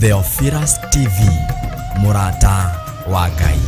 Theophilus TV, MURATA wa Ngai.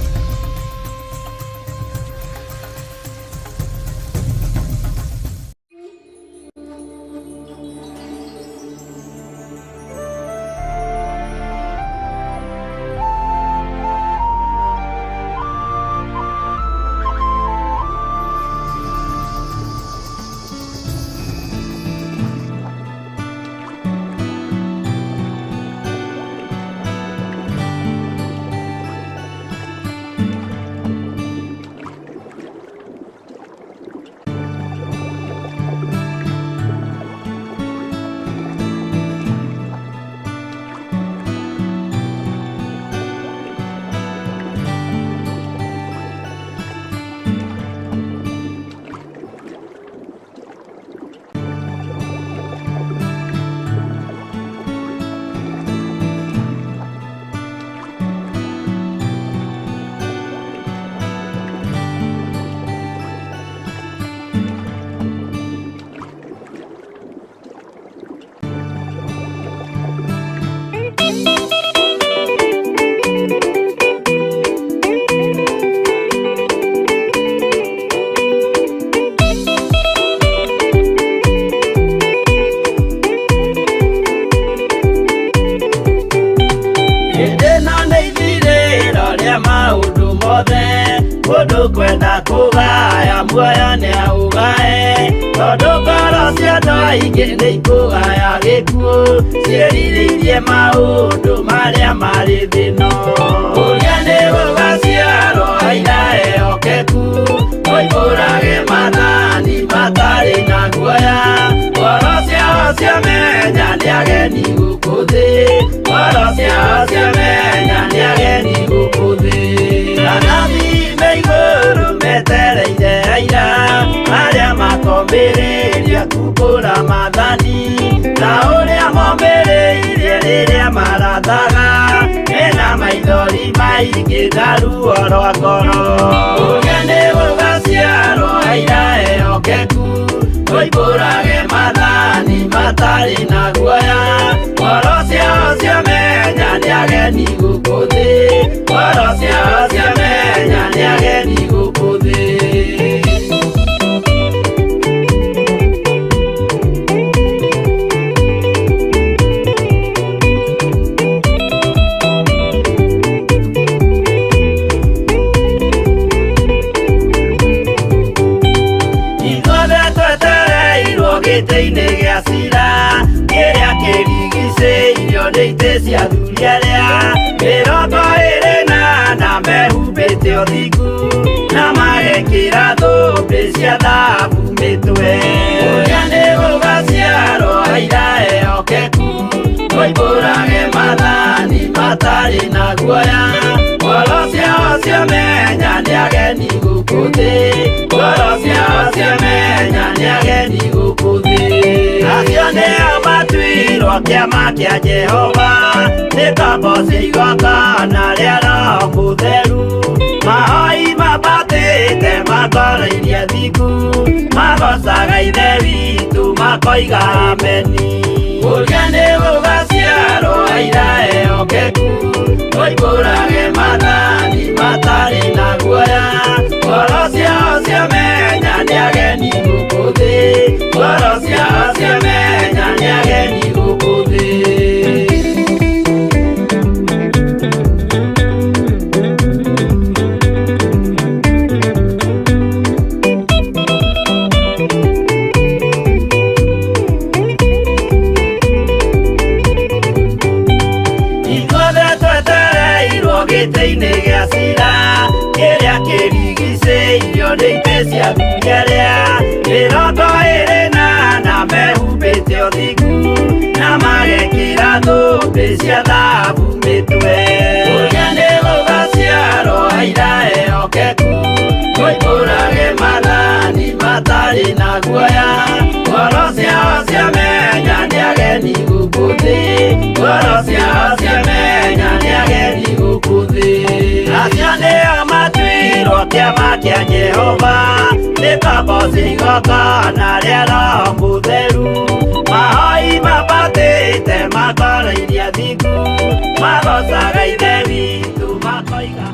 Kudu kwenda kugaya muoyo ni augae tondu ngoro cia andu aingi ni ikugaya gikuo ciĩrirĩirie maundu maria mari thino uria ni gugaciarwo aira ehokeku oimbũrage mathani matari na guoya ngoro ciao ciamenya ni ageni gũkũ thĩ ngoro ciao ciamenya ni ageni gũkũ thĩ anathi meigũrũ metereire aira arĩa makomĩrĩria kumbũra mathani na ũrĩa momĩrĩirie rĩrĩa marathaga mena maithori maingĩ na ruo rwa ngoro ũrĩa nĩ gũgaciarwo aira ehokeku oimbũrage mathani matarĩ na guoya ngoro ciao ciamenya nĩ ageni gũkũ thĩ ngoro ciao ciamenya nĩ ageni gũkũ thĩ. Gĩtĩ-inĩ gĩa cira kĩrĩa kĩrigicĩirio nĩ itĩ cia athuri arĩa mĩrongo ĩrĩ na mehumbĩte ũthingu na magekĩra thũmbĩ cia thahabu mĩtwe ũrĩa nĩ gũgaciarwo aira ehokeku oimbũrage mathani matarĩ na guoya ngoro ciao ciamenya nĩ ageni gũkũ thĩ ngoro ciao ciamenya nĩ ageni gũkũ thĩ acio nĩo matuirwo kĩama kĩa Jehova nĩ ngombo cia igongona rĩa Roho Mũtheru mahoi mabatĩte makoreirie thingu magocaga ithe witũ makoiga ameni ũrĩa nĩ gũgaciarwo aira ehokeku oimbũrage mathani matarĩ na guoya ngoro ciao ciamenya nĩ ageni gũkũ thĩ ngoro ciao ciamenya nĩ ageni gũkũ thĩ. Gĩtĩ-inĩ gĩa cira kĩrĩa kĩrigicĩirio nĩ itĩ cia athuri arĩa mĩrongo ĩrĩ na mehumbĩte ũthingu na magekĩra thũmbĩ cia thahabu mĩtwe ũrĩa nĩ gũgaciarwo aira ehokeku oimbũrage mathani matarĩ na guoya ngoro ciao ciamenya nĩ ageni gũkũ thĩ ngoro ciao ciamenya nĩ ageni gũkũ thĩ acio nĩo matuirwo kĩama kĩa Jehova nĩ ngombo cia igongona rĩa Roho Mũtheru mahoi mabatĩte mabuatĩte makoreirie Ndiku, magocaga ithe witũ makoiga.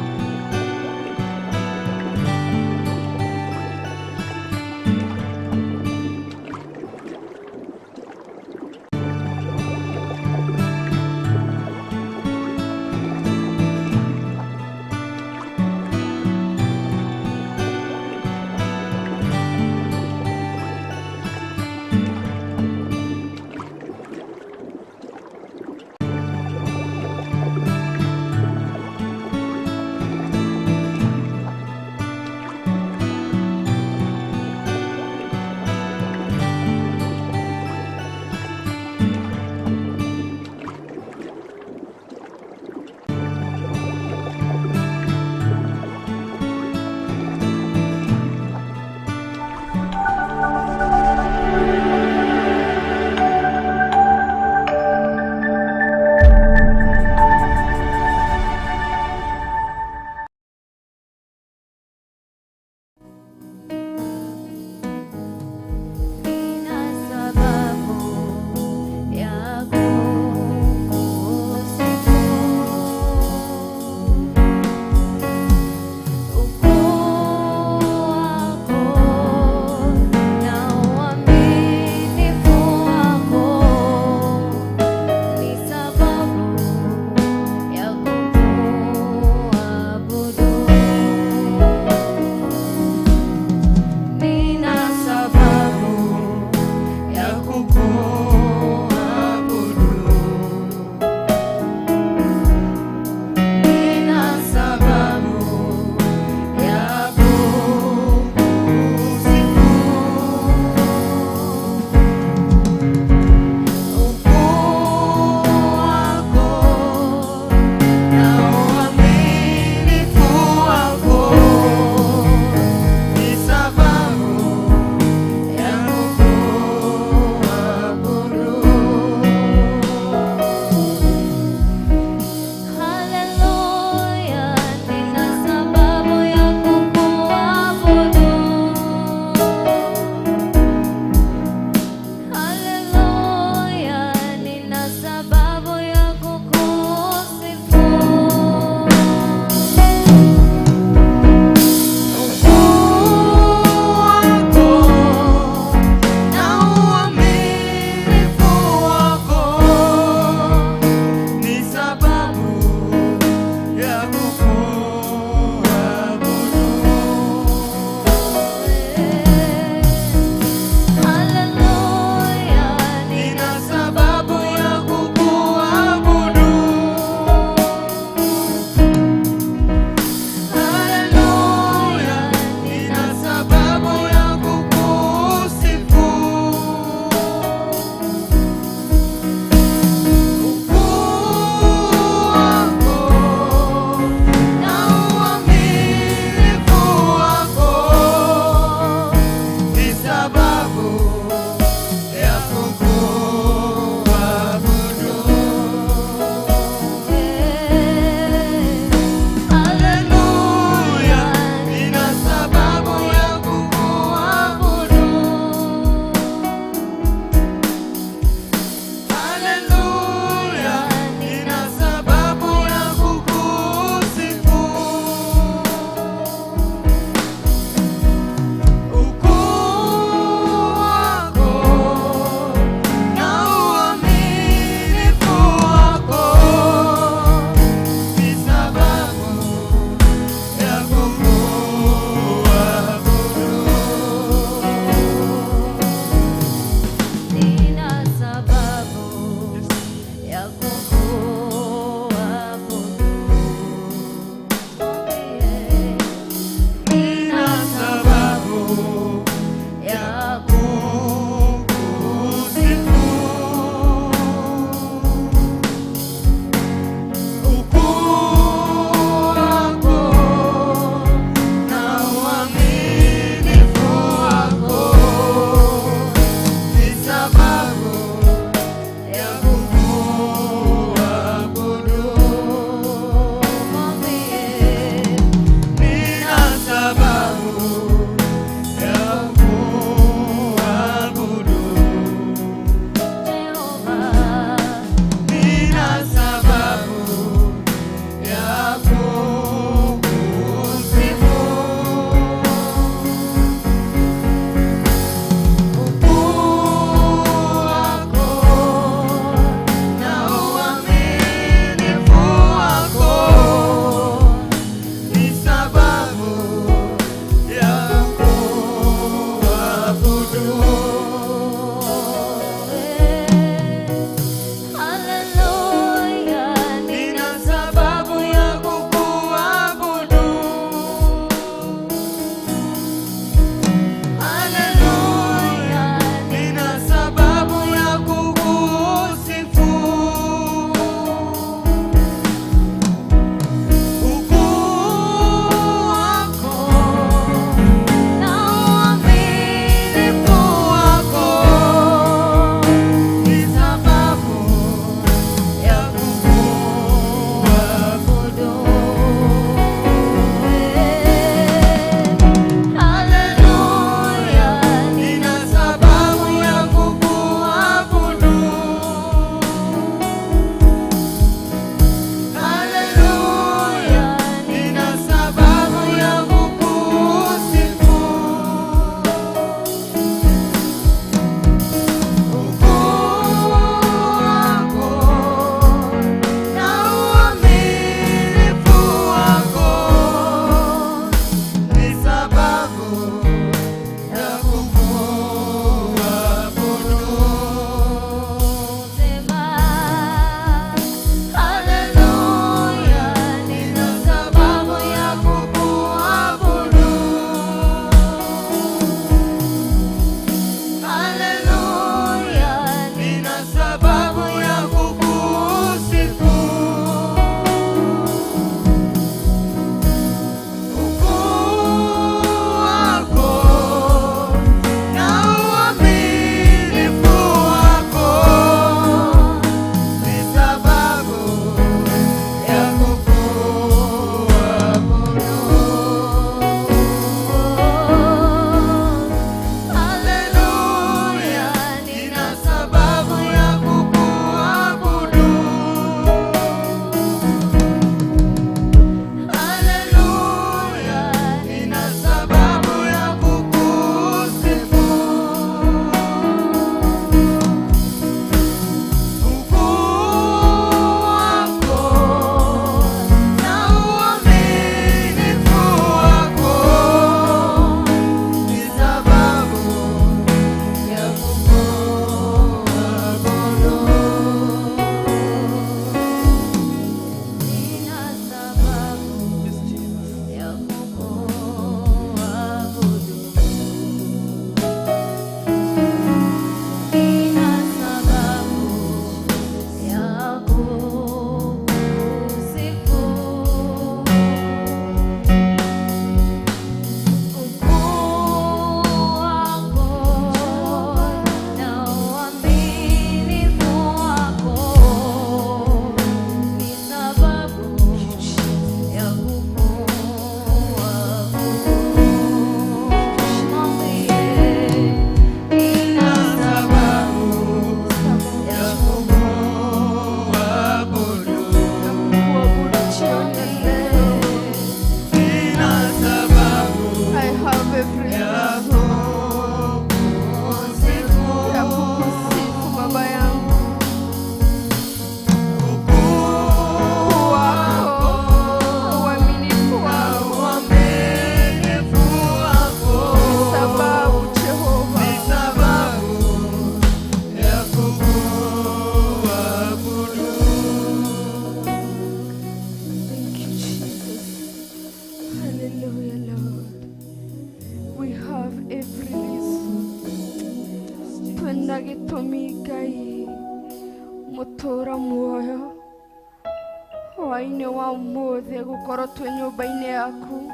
hwa-ini wa umothe gukorwo twi nyumba-ini yaku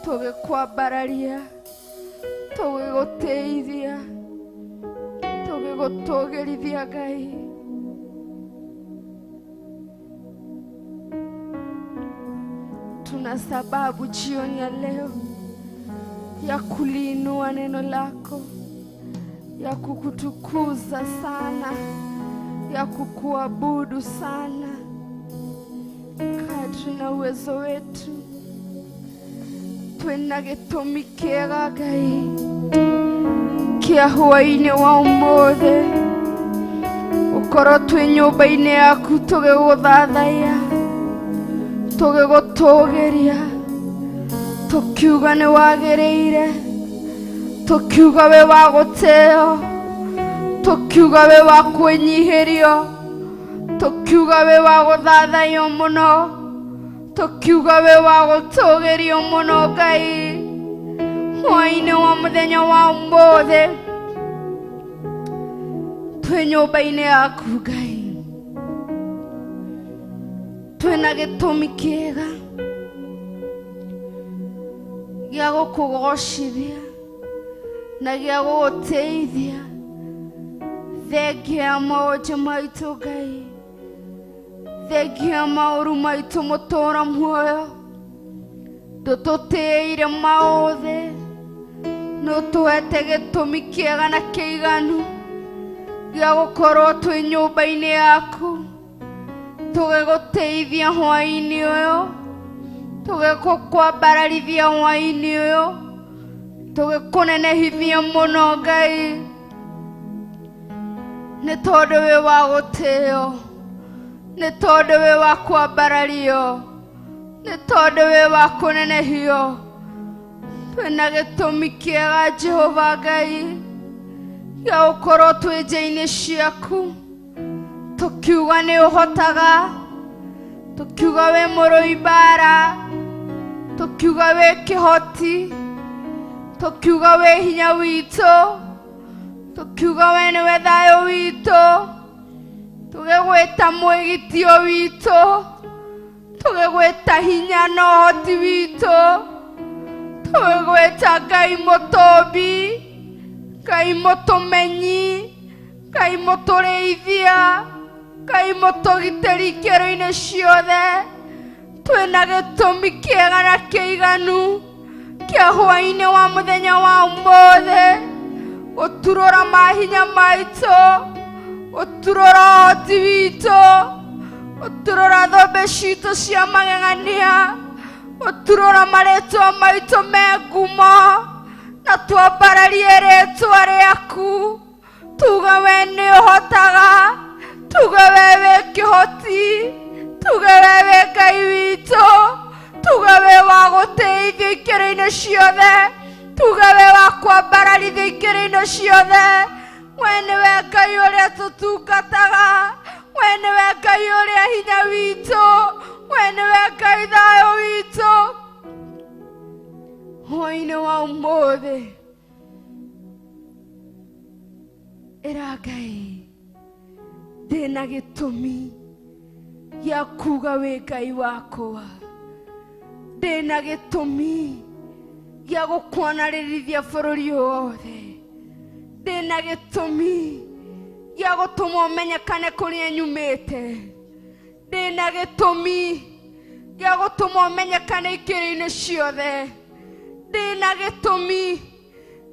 tugikwambararia tugiguteithia tugigutugerithia Ngai. Tuna sababu jioni ya leo ya kuliinua neno lako, ya kukutukuza sana, ya kukuabudu sana kadri na uwezo wetu. Twina gitumi kiega Ngai kia hwa-ini wa umothe ukorwo twi nyumba-ini yaku tugiguthathaiya tugigutugeria tukiuga ni wagiriire tukiuga we wa guteo tukiuga we wa kwinyihirio tukiuga we wa guthathaiyo muno tukiuga we wa gutugerio muno Ngai. Hwa-ini wa muthenya wa umothe twi nyumba-ini yaku Ngai, twina gitumi kiega gia gukugocithia na gia guguteithia. Thengia maũnja maitu Ngai, thengia maũru maitu mutura muoyo, ndututiire maũthĩ no tuwete gitumi kiega na kĩiganu gia gukorwo twi nyumba-ini yaku tugiguteithia hwa-ini uyu, tugigukwambararithia hwa-ini uyu, tugikunenehithia muno Ngai, ni tondu we wa guteo, ni tondu we wa kwambarario, ni tondu we wa kunenehio. Twina gitumi kiega Jehova Ngai gia gukorwo twi nja-ini ciaku tukiuga ni uhotaga, tukiuga we mũrũi mbara, tukiuga we kihoti, tukiuga we hinya witũ, tukiuga we niwe thayũ witũ, tugigwĩta mwĩgitio witũ, tugigwĩta hinya na ũhoti witũ, tugigwĩta Ngai mũtũmbi, Ngai mũtũmenyi, Ngai mũtũrĩithia, Ngai mũtũgitĩri ikĩro-inĩ ciothe. Twina gitumi kiega na kĩiganu kia hwa-ini wa muthenya wa umothe guturũra mahinya maitũ, guturũra ũhoti witũ, guturũra thũmbĩ citũ cia magegania, guturũra marĩtwa maitũ me ngumo, na twambararie rĩtwa rĩaku, tuga we nĩ ũhotaga, tuga we wĩ kĩhoti, tuga we wĩ Ngai witũ, tuga we wa gũteithia ikĩro-inĩ ciothe, tuga we wa kwambararithia ikĩro-inĩ ciothe. We nĩwe Ngai ũrĩa tũtungataga, we nĩwe Ngai ũrĩa hinya witũ, we nĩwe Ngai thayũ witũ. Hwa-ini wa umothe ĩra Ngai ndĩna gĩtũmi gia kuga wĩ Ngai wakwa, ndĩna gĩtũmi gia gũkwanarĩrithia bũrũri wothe, ndĩna gĩtũmi gia gũtũma ũmenyekane kũrĩa nyumĩte, ndĩna gĩtũmi gia gũtũma ũmenyekane ikĩro-inĩ ciothe, ndĩna gĩtũmi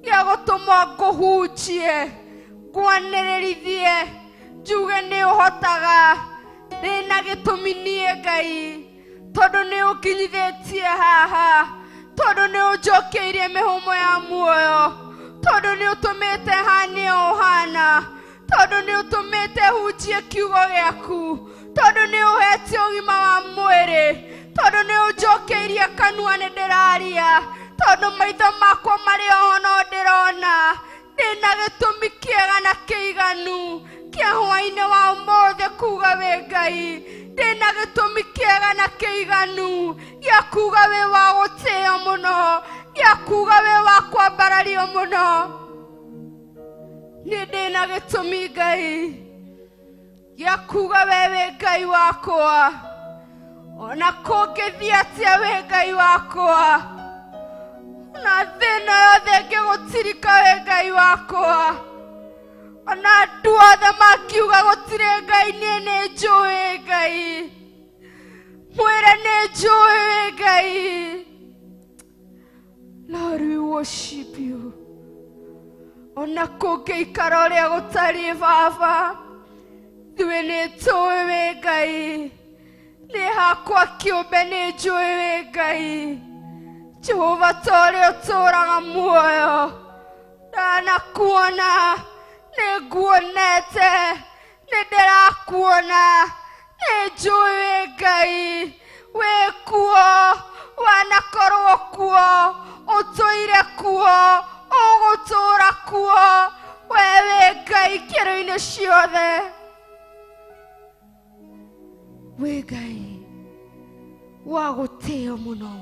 gia gũtũma ngũhunjie, ngwanĩrĩrithie, njuge nĩ ũhotaga. Ndĩna gĩtũmi niĩ Ngai tondũ nĩ ũkinyithĩtie haha, tondũ nĩ ũnjokeirie mĩhũmũ ya muoyo, tondũ nĩ ũtũmĩte hanie ũhana, tondũ nĩ ũtũmĩte hunjie kiugo gĩaku, tondũ nĩ ũhete ũgima wa mwĩrĩ, tondũ nĩ ũnjokeirie kanua nĩ ndĩraria, tondũ maitho makwa marĩ oho no ndĩrona. Ndĩna gĩtũmi kĩega na kĩiganu kia hwa-ini wa umothe kuga wĩ Ngai, ndĩna gĩtũmi kĩega na kĩiganu gia kuga wĩ wa gũtĩo mũno, gia kuga wĩ wa kwambarario mũno. Nĩ ndĩna gĩtũmi Ngai gia kuga wĩ Ngai wakwa, ona kũngĩthiĩ atĩa wĩ Ngai wakwa, na thĩna yothe ĩngĩgũtirika wĩ Ngai wakwa, ona andũ othe makiuga gũtirĩ Ngai, niĩ nĩnjũĩ Ngai, mwĩre nĩnjũĩ wĩ Ngai. Lord, we worship you. Ona kũngĩikara ũrĩa gũtariĩ Baba, ithuĩ nĩtũĩ wĩ Ngai, nĩ hakwa kĩũmbe nĩnjũĩ wĩ Ngai. Jehova ta ũrĩa ũtũũraga muoyo, ndanakuona, nĩnguonete, nĩndĩrakuona, nĩnjũĩ wĩ Ngai, wĩ kuo, wanakorwo kuo, ũtũire kuo, ũgũtũũra kuo, we wĩ Ngai ikĩro-inĩ ciothe. Wĩ Ngai wa gũtĩo mũno,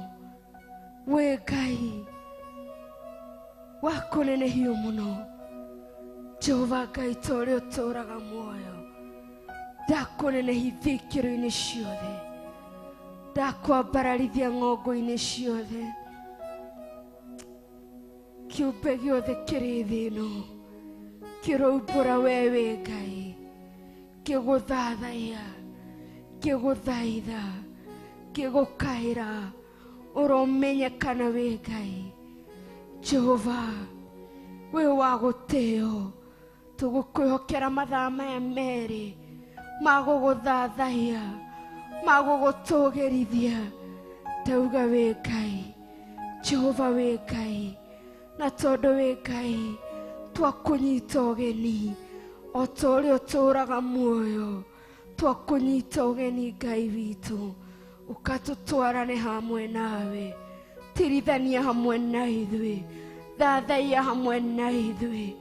wĩ Ngai wa kũnenehio mũno. Jehova Ngai ta ũrĩa ũtũũraga muoyo, ndakũnenehithia ikĩro-inĩ ciothe, ndakwambararithia ng'ongo-inĩ ciothe. Kĩũmbe gĩothe kĩrĩ thĩ ĩno kĩroimbũra we wĩ Ngai, kĩgũthathaiya, kĩgũthaitha, kĩgũkaĩra, ũromenyekana wĩ Ngai. Jehova wĩ wa gũtĩo, tũgũkwĩhokera mathaa maya merĩ ma gũgũthathaiya, ma gũgũtũgĩrithia. Ndauga wĩ Ngai, Jehova wĩ Ngai, na tondũ wĩ Ngai twakũnyita ũgeni, o ta ũrĩa ũtũũraga muoyo, twakũnyita ũgeni Ngai witũ, ũkatũtwarane hamwe nawe, tirithania hamwe na ithuĩ, thathaia hamwe na ithuĩ.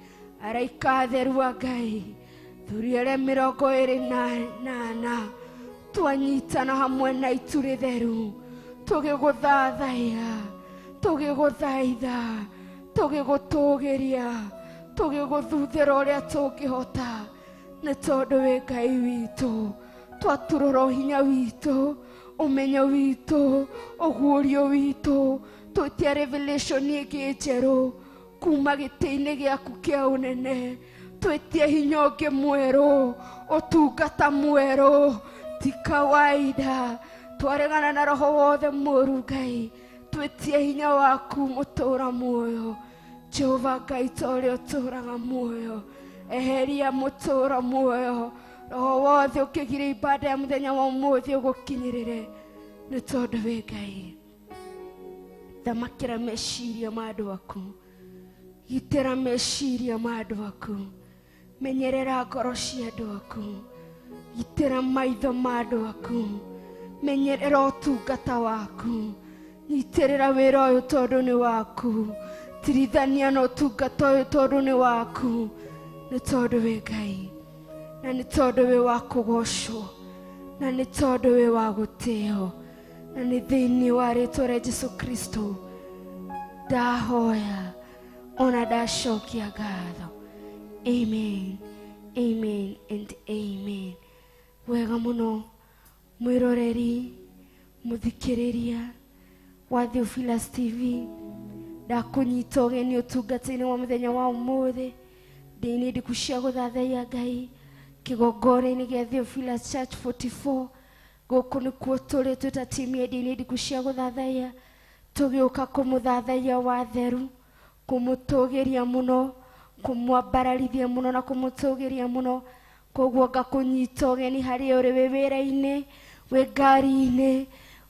Araika atheru a Ngai, thuri arĩa 28 twanyitana hamwe na itu rĩtheru, tũgĩgũthathaiya, tũgĩgũthaitha, tũgĩgũtũgĩria, tũgĩgũthuthĩra ũrĩa tũngĩhota, nĩ tondũ wĩ Ngai witũ. Twaturũra hinya witũ, ũmenyo witũ, ũguũrio witũ, twĩtia revelation ĩngĩ njerũ kuma gĩtĩ-inĩ gĩaku kĩa ũnene, twĩtie hinya ũngĩ mwerũ, ũtungata mwerũ, ti kawaida. Twaregana na roho wothe mũũru Ngai, twĩtie hinya waku mũtũũra muoyo. Jehova Ngai ta ũrĩa ũtũũraga muoyo, eheria mũtũũra muoyo, roho wothe ũkĩgiria ibada ya mũthenya wa ũmũthĩ ũgũkinyĩrĩre, nĩ tondũ wĩ Ngai. Thamakĩra meciria ma andũ aku, gitĩra meciria ma andũ aku, menyerera ngoro cia andũ aku, gitĩra maitho ma andũ aku, menyerera ũtungata waku, nyitĩrĩra wĩra ũyũ tondũ nĩ waku, tirithania na ũtungata ũyũ tondũ nĩ waku, nĩ tondũ wĩ Ngai, na nĩ tondũ wĩ wa kũgocwo, na nĩ tondũ wĩ wa gũtĩo, na nĩ thĩinĩ wa rĩĩtwa rĩa Jesũ Kristo ndahoya ona ndacokia ngatho. Amen, amen and amen. Wega mũno mwĩroreri, mũthikĩrĩria wa Theophilus TV, ndakũnyita ũgeni ũtungata-inĩ wa mũthenya wa ũmũthĩ, ndĩ-inĩ Ndiku cia gũthathaiya Ngai, kĩgongona-inĩ gĩa Theophilus Church 44. Gũkũ nĩkuo tũrĩ twĩta timu ya ndĩ-inĩ Ndiku cia gũthathaiya, tũgĩũka kũmũthathaiya watheru, kũmũtũgĩria mũno, kũmwambararithia mũno na kũmũtũgĩria mũno. Koguo ngakũnyita ũgeni harĩa ũrĩ, wĩ wĩra-inĩ, wĩ ngari-inĩ,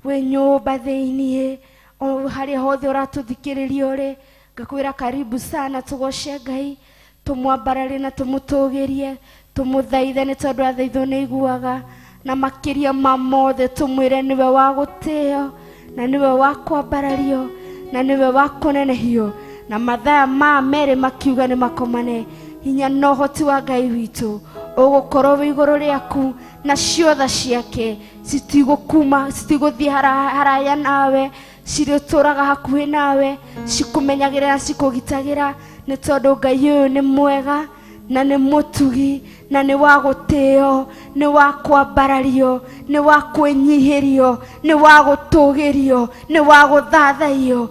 wĩ nyũmba thĩinĩ, o harĩa hothe ũratũthikĩrĩria ũrĩ, ngakwĩra karibu sana. Tũgoce Ngai, tũmwambararie na tũmũtũgĩrie, tũmũthaithe nĩ tondũ athaithwo nĩ iguaga, na makĩria ma mothe tũmwĩre nĩwe wa gũtĩo, na nĩwe wa kwambarario, na nĩwe wa kũnenehio, na mathaa ma merĩ makiuga nĩ makomane. Hinya na ũhoti wa Ngai witũ ũgũkorwo wĩ igũrũ rĩaku, na ciothe ciake citigũkuma, citigũthiĩ haraya nawe, cirĩtũraga hakuhĩ nawe, cikũmenyagĩrĩra na cikũgitagĩra, nĩ tondũ Ngai ũyũ nĩ mwega, na nĩ mũtugi, na nĩ wa gũtĩo, nĩ wa kwambarario, nĩ wa kwĩnyihĩrio, nĩ wa gũtũgĩrio, nĩ wa gũthathaiyo.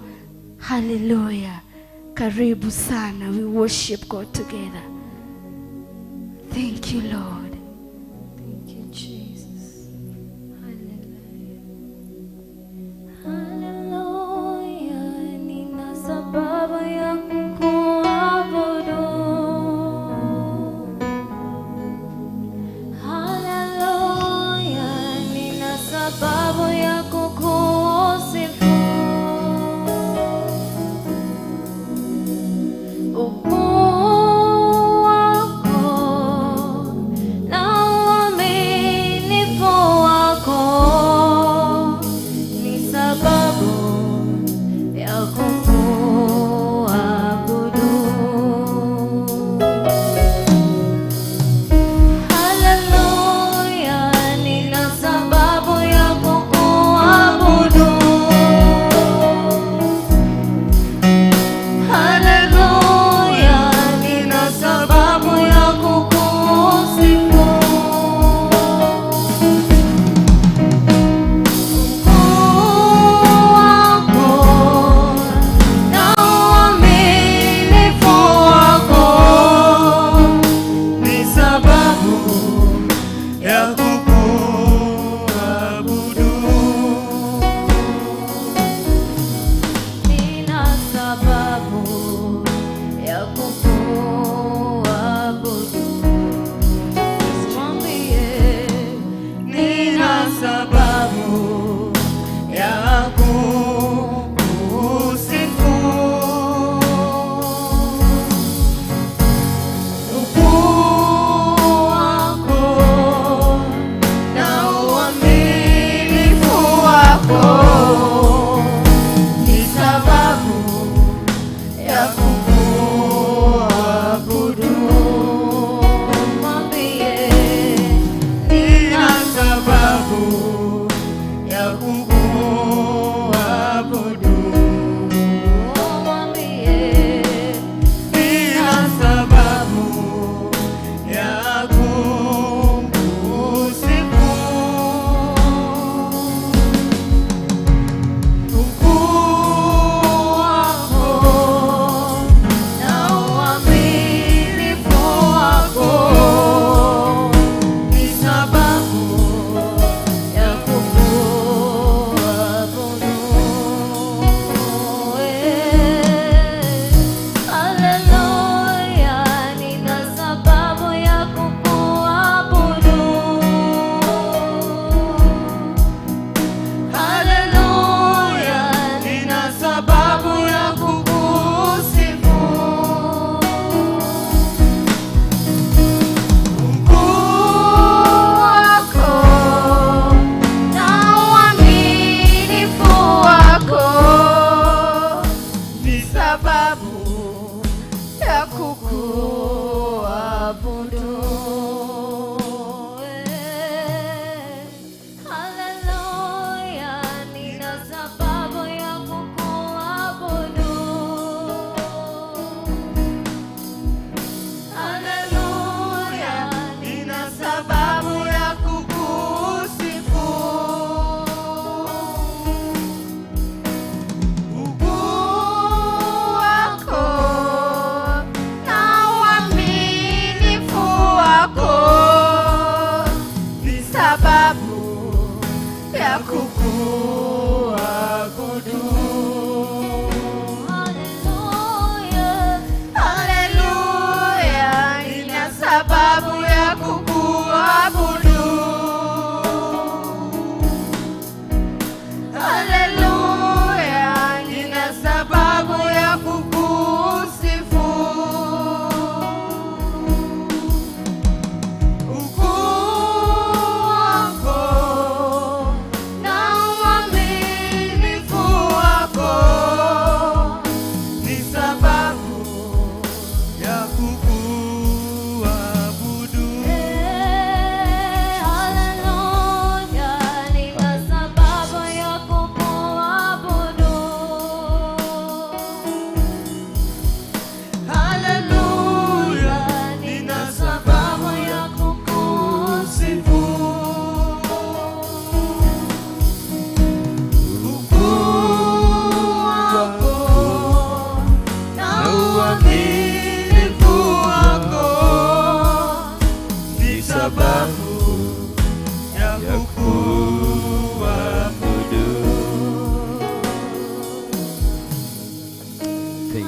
Hallelujah. Karibu sana. We worship God together. Thank you, Lord. Thank you, Jesus. Hallelujah. Hallelujah. Nina sababu ya kukuabudu. Hallelujah. Nina sababu ya kukusifu. Ukuu wako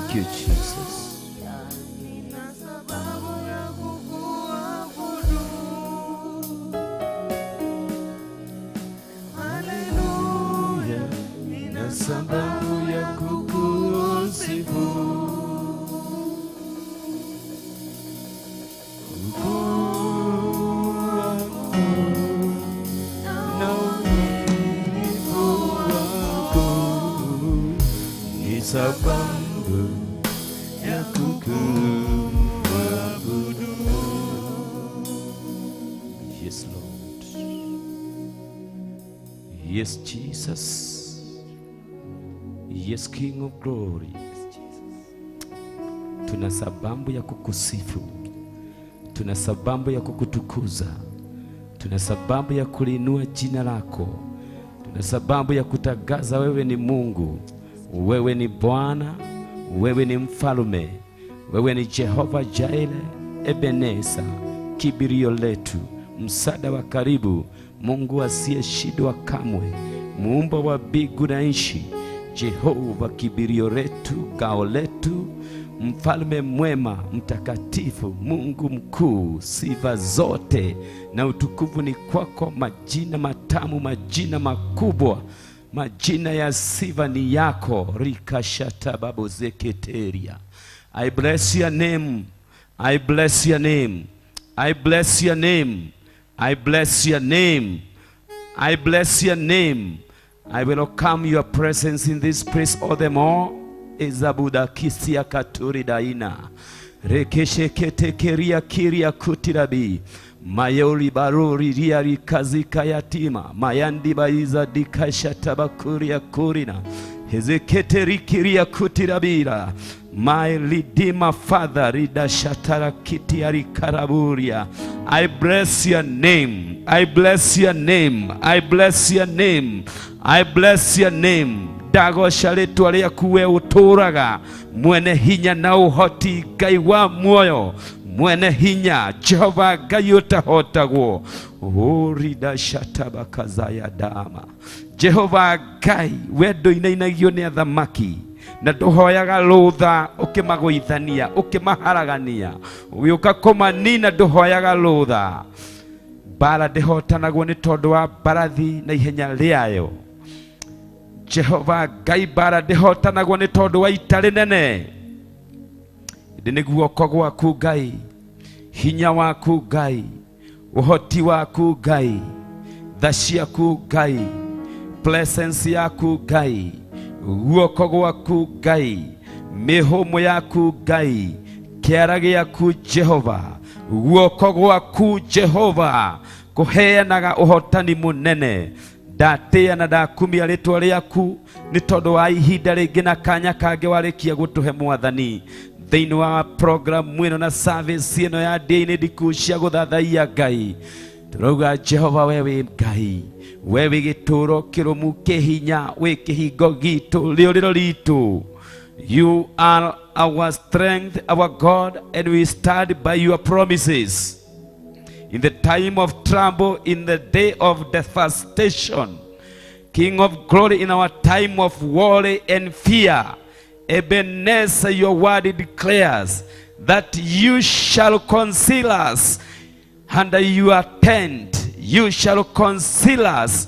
Thank you, Jesus. Hallelujah, nina sababu ya kukusifu. Sababu ya kukuabudu. Yes, Lord. Yes, Jesus. Yes, King of Glory. Tuna sababu ya kukusifu. Tuna sababu ya kukutukuza. Tuna sababu ya kulinua jina lako. Tuna sababu ya kutangaza wewe ni Mungu. Wewe ni Bwana, wewe ni mfalme, wewe ni Jehova Jireh, Ebeneza, kibirio letu, msaada wa karibu, Mungu asiyeshindwa kamwe, muumba wa mbingu na nchi, Jehova kibirio letu, ngao letu, mfalme mwema, mtakatifu, Mungu mkuu, sifa zote na utukufu ni kwako, majina matamu, majina makubwa, majina ya sifa ni yako. Rikashata babo zeketeria. I bless your name. I bless your name. I bless your name. I bless your name. I bless your name. I welcome your presence in this place all the more. Ezabuda kisia katuri daina. Rekeshekete keria kiria kutirabi. Mayoli baruri riari kazika yatima. Mayandi baiza dikashatabakuria kurina. Hezekete rikiria kutirabira. My Redeemer Father, Rida Shatara Kitiari Karaburia. I bless your name. I bless your name. I bless your name. I bless your name. Dago shaletu alia kuwe uturaga. Mwene hinya na uhoti gaiwa moyo. Mwene hinya Jehova gayuta hotagwo. Rida Shataba kazaya dama. Jehova gai wedo inainagio ni athamaki. Na nduhoyaga rutha ukimaguithania ukimaharagania ugiuka kumanina nduhoyaga rutha. Bara ndihotanagwo ni tondu wa mbarathi na ihenya riayo. Jehova Ngai bara ndihotanagwo ni tondu wa ita rinene. Ndi ni guoko gwaku Ngai, hinya waku Ngai, uhoti waku Ngai, tha ciaku Ngai, presence yaku Ngai, guoko gwaku Ngai, mihumo yaku Ngai, kiara giaku Jehova, guoko gwaku Jehova, kuheanaga uhotani munene. Ndatia na ndakumia ritwa riaku ni tondu wa ihinda ringi na kanya kange warikia gutuhe mwathani thiini wa program mwino na service ino ya Ndia-Ini Ndiku cia Guthathaiya Ngai. Turauga Jehova wewe Ngai, wewe gituro kirumu kihinya, we kihingo gitu riuriro ritu. You are our strength, our God, and we stand by your promises. In the time of trouble, in the day of devastation, King of glory, in our time of worry and fear, Ebenezer, your word declares that you shall conceal us under your tent. You shall conceal us,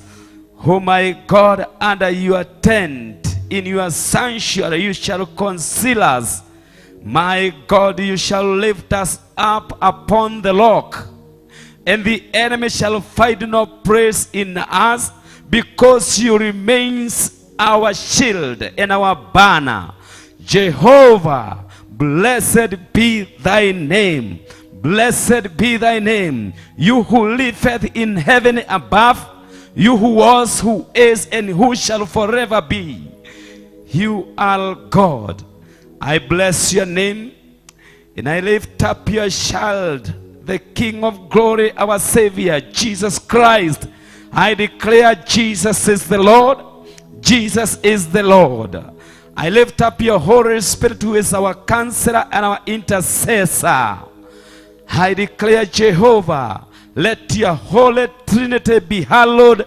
oh my God, under your tent. In your sanctuary you shall conceal us. My God, you shall lift us up upon the rock, and the enemy shall find no place in us, because you remains our shield and our banner. Jehovah, blessed be thy name. Blessed be thy name. You who liveth in heaven above, you who was, who is, and who shall forever be. You are God. I bless your name, and I lift up your child, the King of glory, our Savior, Jesus Christ. I declare Jesus is the Lord. Jesus is the Lord. I lift up your Holy Spirit, who is our counselor and our intercessor. I declare, Jehovah, let your Holy Trinity be hallowed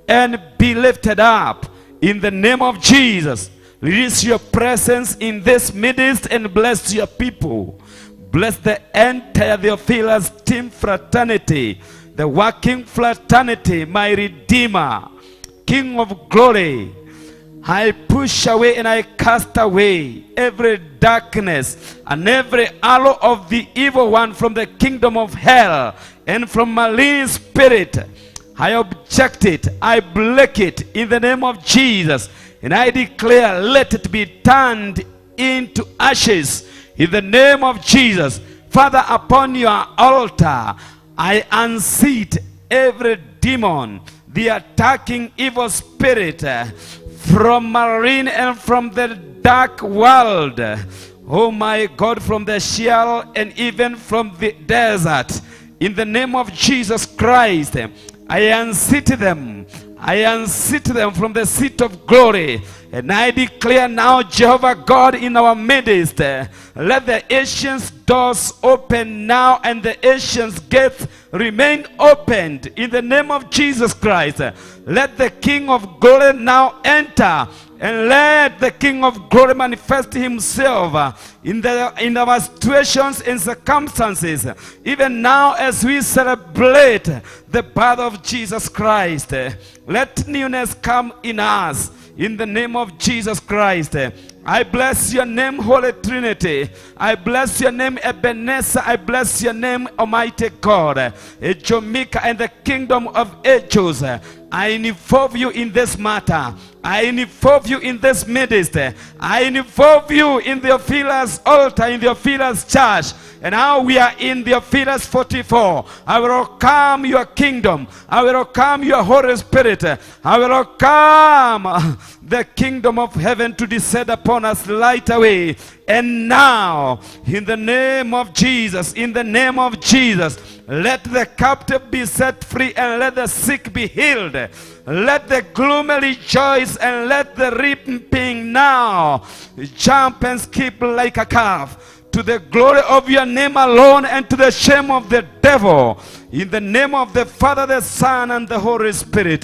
and be lifted up in the name of Jesus. Release your presence in this midst and bless your people. Bless the entire Theophilus team fraternity, the working fraternity, my Redeemer, King of glory. I push away and I cast away every darkness and every arrow of the evil one from the kingdom of hell and from malign spirit. I object it, I break it in the name of Jesus, and I declare, let it be turned into ashes in the name of Jesus. Father, upon your altar, I unseat every demon, the attacking evil spirit from marine and from the dark world. Oh my God, from the Sheol and even from the desert. In the name of Jesus Christ, I unseat them. I unseat them from the seat of glory. And I declare now, Jehovah God, in our midst, let the ancients' doors open now and the ancients' gates remain opened in the name of Jesus Christ. Let the King of glory now enter, and let the King of glory manifest himself in our situations and circumstances, even now as we celebrate the birth of Jesus Christ. Let newness come in us in the name of Jesus Christ. I bless your name, Holy Trinity. I bless your name, Ebenezer. I bless your name, Almighty God, Jamaica and the kingdom of angels. I involve you in this matter. I involve you in this midst. I involve you in the Theophilus altar, in the Theophilus church. And now we are in the Theophilus 44. I will come your kingdom. I will come your Holy Spirit. I will come the kingdom of heaven to descend upon us light away. And now, in the name of Jesus, in the name of Jesus, let the captive be set free and let the sick be healed. Let the gloomy rejoice and let the reaping now jump and skip like a calf, to the glory of your name alone and to the shame of the devil. In the name of the Father, the Son, and the Holy Spirit.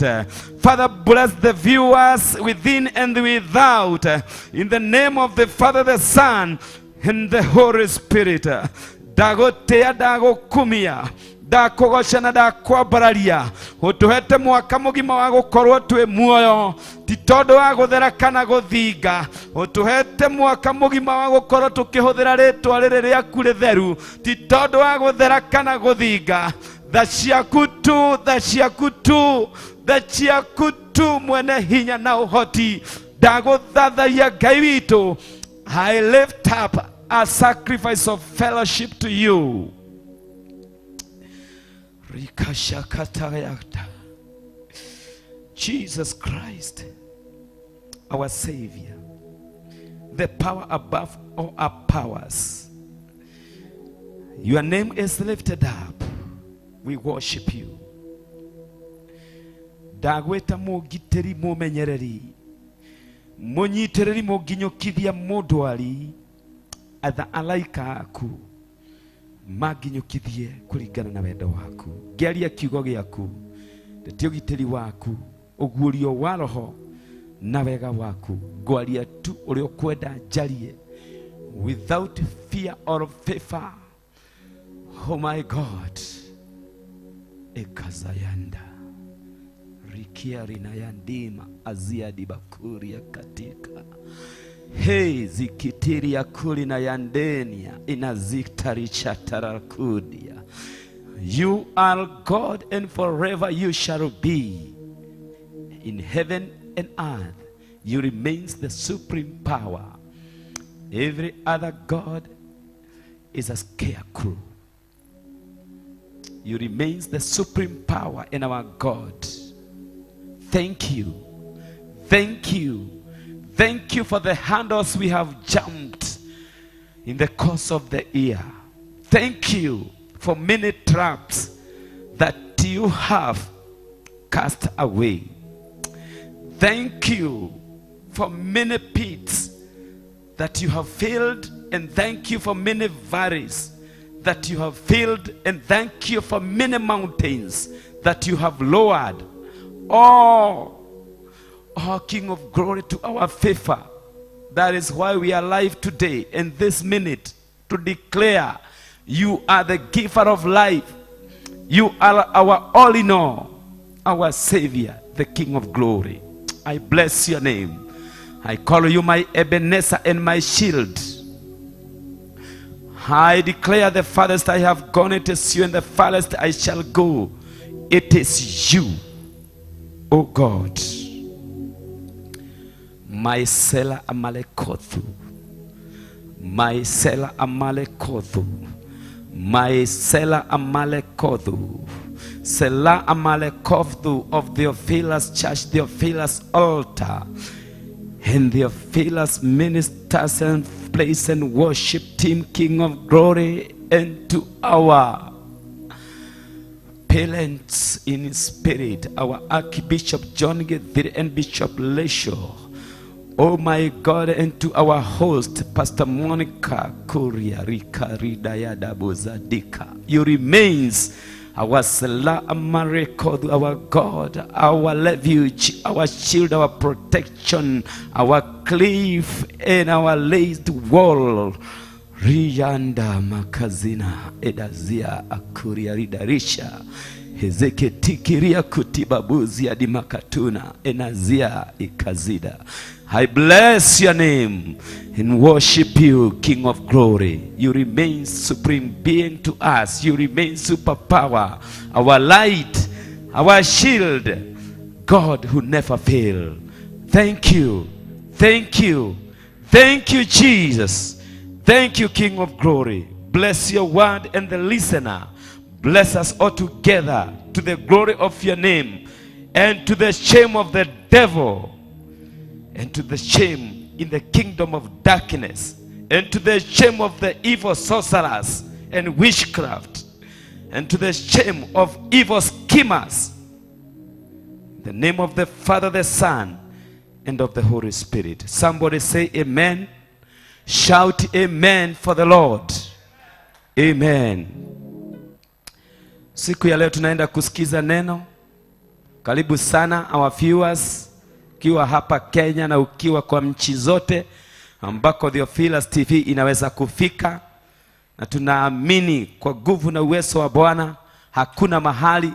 Father, bless the viewers within and without. In the name of the Father, the Son, and the Holy Spirit. Dagotea dagokumia. Dakogoshana dakwabararia. Utuhete mwaka mugima wa gukorwo twi muoyo, ti tondu wa guthera kana guthinga. Utuhete mwaka mugima wa gukorwo tukihuthira ritwa riri riaku ritheru, ti tondu wa guthera kana guthinga. Tha ciaku tu, tha ciaku tu, tha ciaku tu mwene hinya na uhoti. Ndaguthathaiya Ngai witu. I lift up a sacrifice of fellowship to you. Jesus Christ, our Savior, the power above all our powers. Your name is lifted up. We worship you. Dagweta mugiteri mumenyereri, munyitereri muginyukithia mudwari, atha alaika aku maginyukithie kuringana na wendo waku. Ngeria kiugo giaku, ndetie ugiteri waku, ugurio wa roho na wega waku. Ngwaria tu uri ukwenda njarie, without fear or favor. Oh my God, ekazayanda rikia rinayandima azia dibakuria katika. Hey, zikitiri ya kuli na yandenia inaziktari chatarakudia. You are God and forever you shall be. In heaven and earth you remains the supreme power. Every other God is a scarecrow. You remains the supreme power in our God. Thank you. Thank you. Thank you for the handles we have jumped in the course of the year. Thank you for many traps that you have cast away. Thank you for many pits that you have filled, and thank you for many valleys that you have filled, and thank you for many mountains that you have lowered. Oh, King of glory, to our favor, That is why we are alive today in this minute to declare you are the giver of life. You are our all in all, our Savior, the King of glory. I bless your name. I call you my Ebenezer and my shield. I declare the farthest I have gone, it is you, and the farthest I shall go, it is you, O God. My Sela Amalekothu, my Sela Amalekothu, my Sela Amalekothu, Sela Amalekothu of the Theophilus Church, the Theophilus altar, and the Theophilus ministers and place and worship team, King of glory, and to our parents in spirit, our Archbishop John Gethir and Bishop Lesho. Oh my God, and to our host, Pastor Monica Kuria Rika Ridayada Bozadika. You remains our Sela Amarekodu, our God, our refuge, our shield, our protection, our cliff, and our raised wall. Riyanda Makazina Edazia Akuria Ridarisha Hezeke Tikiria Kutibabuzi Adimakatuna Enazia Ikazida. I bless your name and worship you, King of glory. You remain supreme being to us. You remain superpower, our light, our shield, God who never fails. Thank you, thank you, thank you, Jesus. Thank you, King of glory. Bless your word and the listener. Bless us all together to the glory of your name and to the shame of the devil, and to the shame in the kingdom of darkness, and to the shame of the evil sorcerers and witchcraft, and to the shame of evil schemers. In the name of the Father, the Son, and of the Holy Spirit. Somebody say amen. Shout amen for the Lord. Amen. Siku ya leo tunaenda kusikiza neno. Karibu sana our viewers, ukiwa hapa Kenya na ukiwa kwa nchi zote ambako Theophilus TV inaweza kufika, na tunaamini kwa nguvu na uwezo wa Bwana hakuna mahali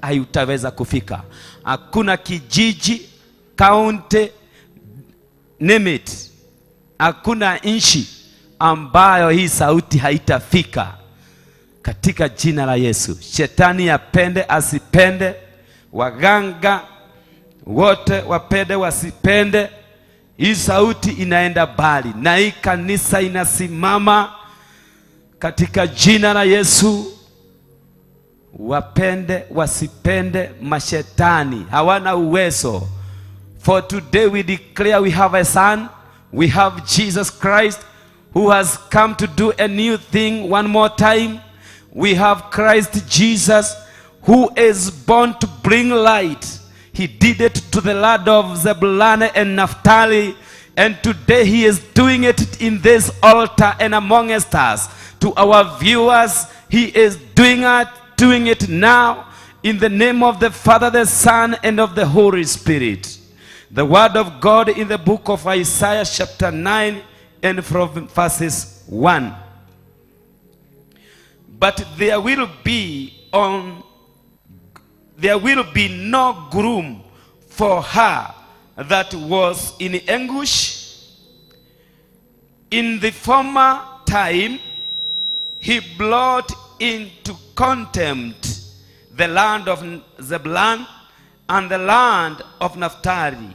haitaweza kufika. Hakuna kijiji, county, name it, hakuna nchi ambayo hii sauti haitafika katika jina la Yesu. Shetani apende asipende, waganga wote wapende wasipende, hii sauti inaenda bali, na hii kanisa inasimama katika jina la Yesu. Wapende wasipende, mashetani hawana uwezo. For today we declare we have a son, we have Jesus Christ who has come to do a new thing one more time. We have Christ Jesus who is born to bring light. He did it to the land of Zebulun and Naphtali, and today he is doing it in this altar and amongst us. To our viewers, he is doing it now in the name of the Father, the Son, and of the Holy Spirit. The word of God in the book of Isaiah chapter 9 and from verses 1. But there will be no groom for her that was in anguish. In the former time, he brought into contempt the land of Zebulun and the land of Naphtali.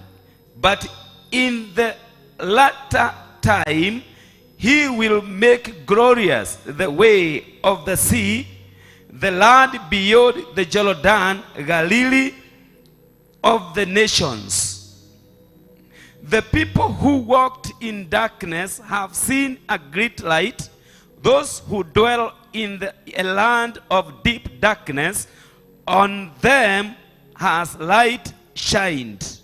But in the latter time, he will make glorious the way of the sea, the land beyond the Jordan, Galilee of the nations. The people who walked in darkness have seen a great light. Those who dwell in a land of deep darkness, on them has light shined.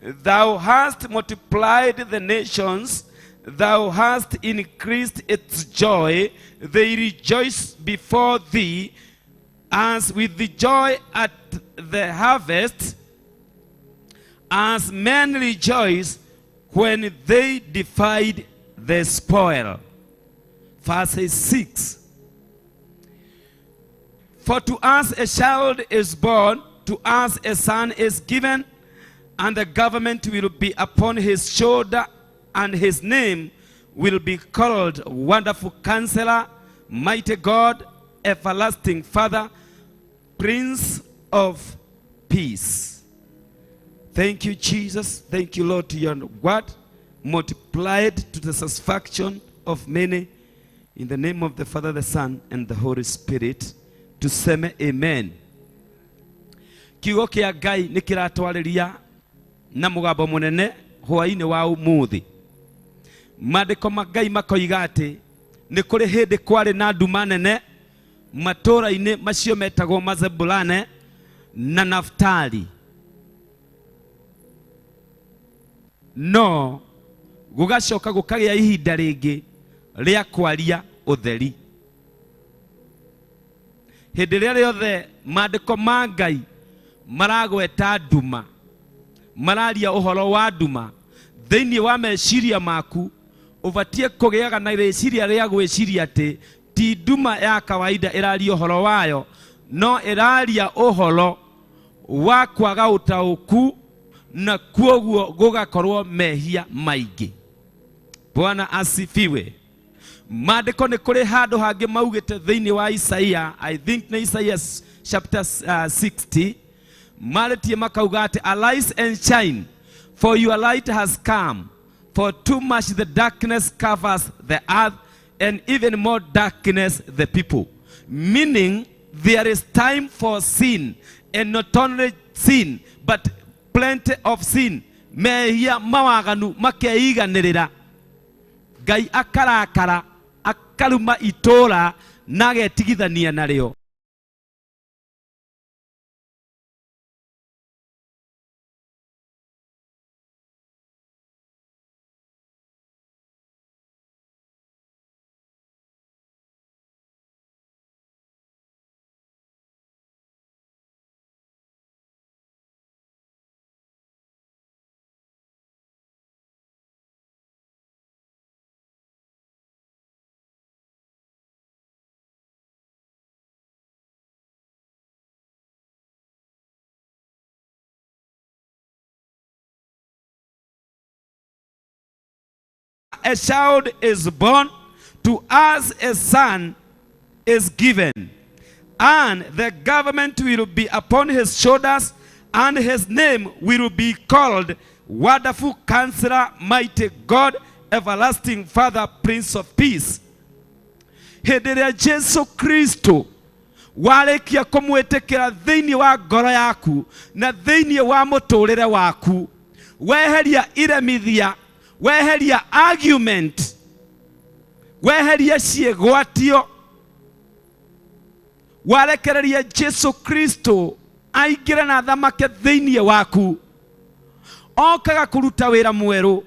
Thou hast multiplied the nations, thou hast increased its joy. They rejoice before thee as with the joy at the harvest, as men rejoice when they divide the spoil. Verse 6. For to us a child is born, to us a son is given, and the government will be upon his shoulder, and his name will be called Wonderful Counselor, Mighty God, Everlasting Father, Prince of Peace. Thank you, Jesus. Thank you, Lord, to your word, multiplied to the satisfaction of many. In the name of the Father, the Son, and the Holy Spirit. Tuseme amen. Kiugo kia Ngai nikiratwariria na mugambo munene hwa-ini wa umuthi. Maandiko ma Ngai makoiga ati ni kuri hindi kwari na nduma nene matura-ini macio metagwo Mazebulane na Naftali. No gugacoka gukagia ihinda ringi ria kwaria utheri. Hindi ria riothe maandiko ma Ngai maragweta nduma, mararia uhoro wa nduma, thiini wa meciria maku ubatie kugiaga na reciria ria gwiciria ati ti nduma ya kawaida iraria uhoro wayo, no iraria uhoro wa kwaga utauku, na kwoguo gugakorwo mehia maingi. Bwana asifiwe. Maandiko ni kuri handu hangi maugite thiini wa Isaia, I think na Isaia chapter 60, maritie makauga ati arise and shine, for your light has come, for too much the darkness covers the earth, and even more darkness the people. Meaning there is time for sin, and not only sin but plenty of sin. Mehia mawaganu makeiganirira, Ngai akarakara akaruma itora nagetigithania nario. A child is born, to us a son is given, and the government will be upon his shoulders, and his name will be called Wonderful Counselor, Mighty God, Everlasting Father, Prince of Peace. Hindi ria Jesu Kristo warekia kumwetekera thiini wa ngoro yaku na thiini wa muturire waku, weheria iremithia, weheria argument, weheria ciegwatio, warekereria Jesu Kristo aingire na thamake thiini waku. Okaga kuruta wira mweru,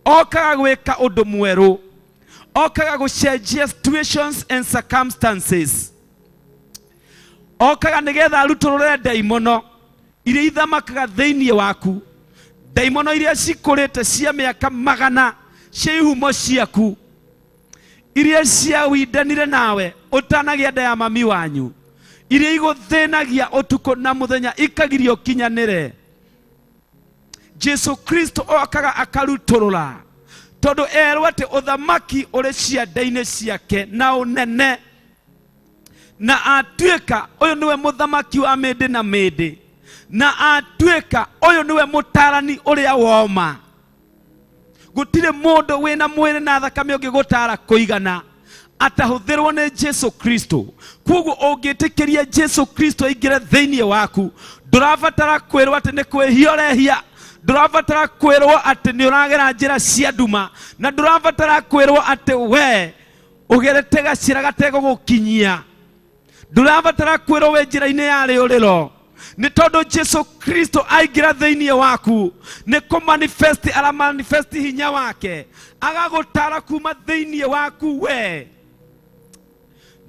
okaga gwika undu mweru, okaga gucenjia situations and circumstances, okaga nigetha aruturure daimono iria ithamakaga thiini waku, daimono iria cikurite cia miaka magana cia ihumo ciaku, iria ciawindanire nawe utanagia nda ya mami wanyu, iria iguthinagia utuko na muthenya ikagirio kinyanire. Jesu Kristo okaga akaruturura, tondu erwo ati uthamaki uri cianda-ini ciake na unene, na atuika uyu niwe muthamaki wa mindi na mindi, na atuika uyu niwe mutarani uria woma. Gutire mundu wina mwiri na thakame ungigutara kuigana atahuthirwo ni Jesu Kristo. Koguo ungitikiria Jesu Kristo ingire thiini waku, ndurabatara kwirwo ati ni kwihia urehia, ndurabatara kwirwo ati ni uragera njira cia nduma, na ndurabatara kwirwo ati we ugerete gacira gatego gukinyia, ndurabatara kwirwo we njira-ini ya riuriro. Ni tondu Jesu Kristo aingira thiini waku, ni kumanifesti ara manifesti hinya wake, agagutara kuma thiini waku we,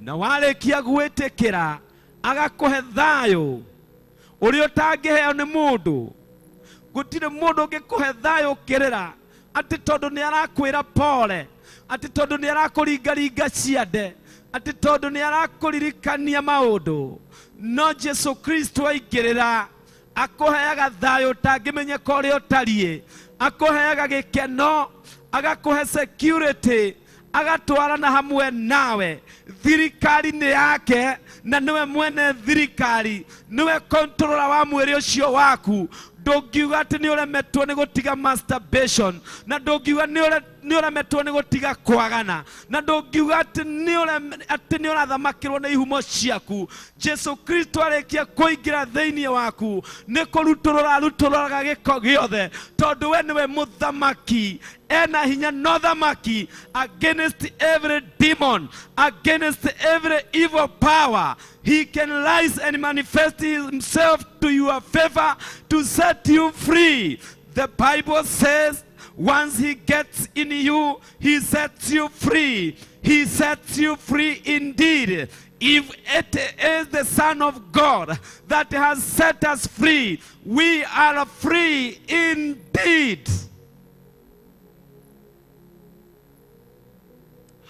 na warikia gwitikira agakuhe thayo uria utangiheo ni mundu. gutire mundu ungikuhe thayo ukirira ati tondu ni arakwira pole, ati tondu ni arakuringaringa ciande, ati tondu ni arakuririkania maundu. No Jesu Kristo aingirira akuheaga thayo utangimenyeka uria utarie, akuheaga gikeno, agakuhe security, agatwarana hamwe nawe. Thirikari ni yake na niwe mwene thirikari, niwe controller wa mwiri ucio waku. Ndungiuga ati ni uremetwo ni gutiga masturbation, na ndungiuga ni uremetwo ni gutiga kwagana, na ndungiuga ati ni urathamakirwo ni ihumo ciaku. Jesu Kristo arikia kuingira thiini waku ni kurutururaga giko giothe, tondu we niwe muthamaki. Ena hinya no thamaki against every demon, against every evil power. He can rise and manifest himself to your favor to set you free. The Bible says once he gets in you, he sets you free. He sets you free indeed. If it is the Son of God that has set us free, we are free indeed.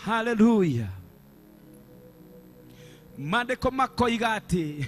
Hallelujah. Mandiko makoiga ati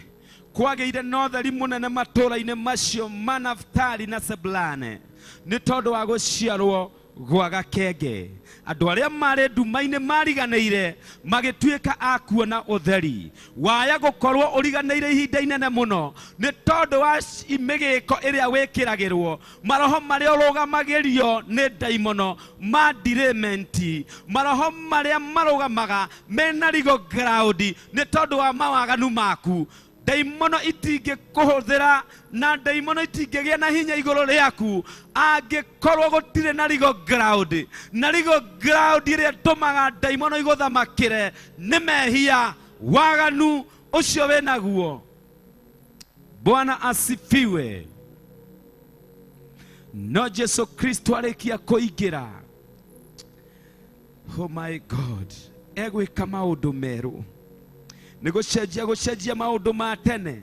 kwageire no theri munene matura-ini macio ma Naftali na Sebulani ni tondu wa guciarwo gwa gakenge. Andu aria mari nduma-ini mariganeire magituika a kuona utheri. Waya gukorwo uriganeire ihinda inene muno ni tondu wa imigiko iria wikiragirwo. Maroho maria urugamagirio ni daimono ma derangement, maroho maria marugamaga mena legal ground ni tondu wa mawaganu maku. Daimono itinge kuhuthira na daimono itingegia na hinya iguru riaku angikorwo gutire na legal ground. Na legal ground iria tumaga daimono iguthamakire ni mehia waganu ucio we naguo. Bwana asifiwe. No Jesu Kristo arikia kuingira, oh my God, egwika maundu meru, ni gucenjia maundu ma tene,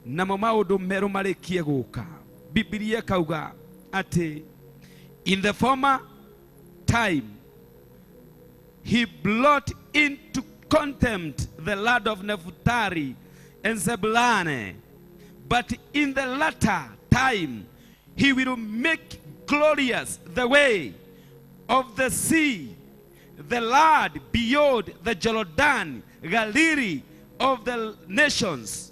namo maundu meru marikie guka. Biblia kauga ati in the former time he brought into contempt the land of Naphtali and Zebulun, but in the latter time he will make glorious the way of the sea, the land beyond the Jordan, Galilee of the nations.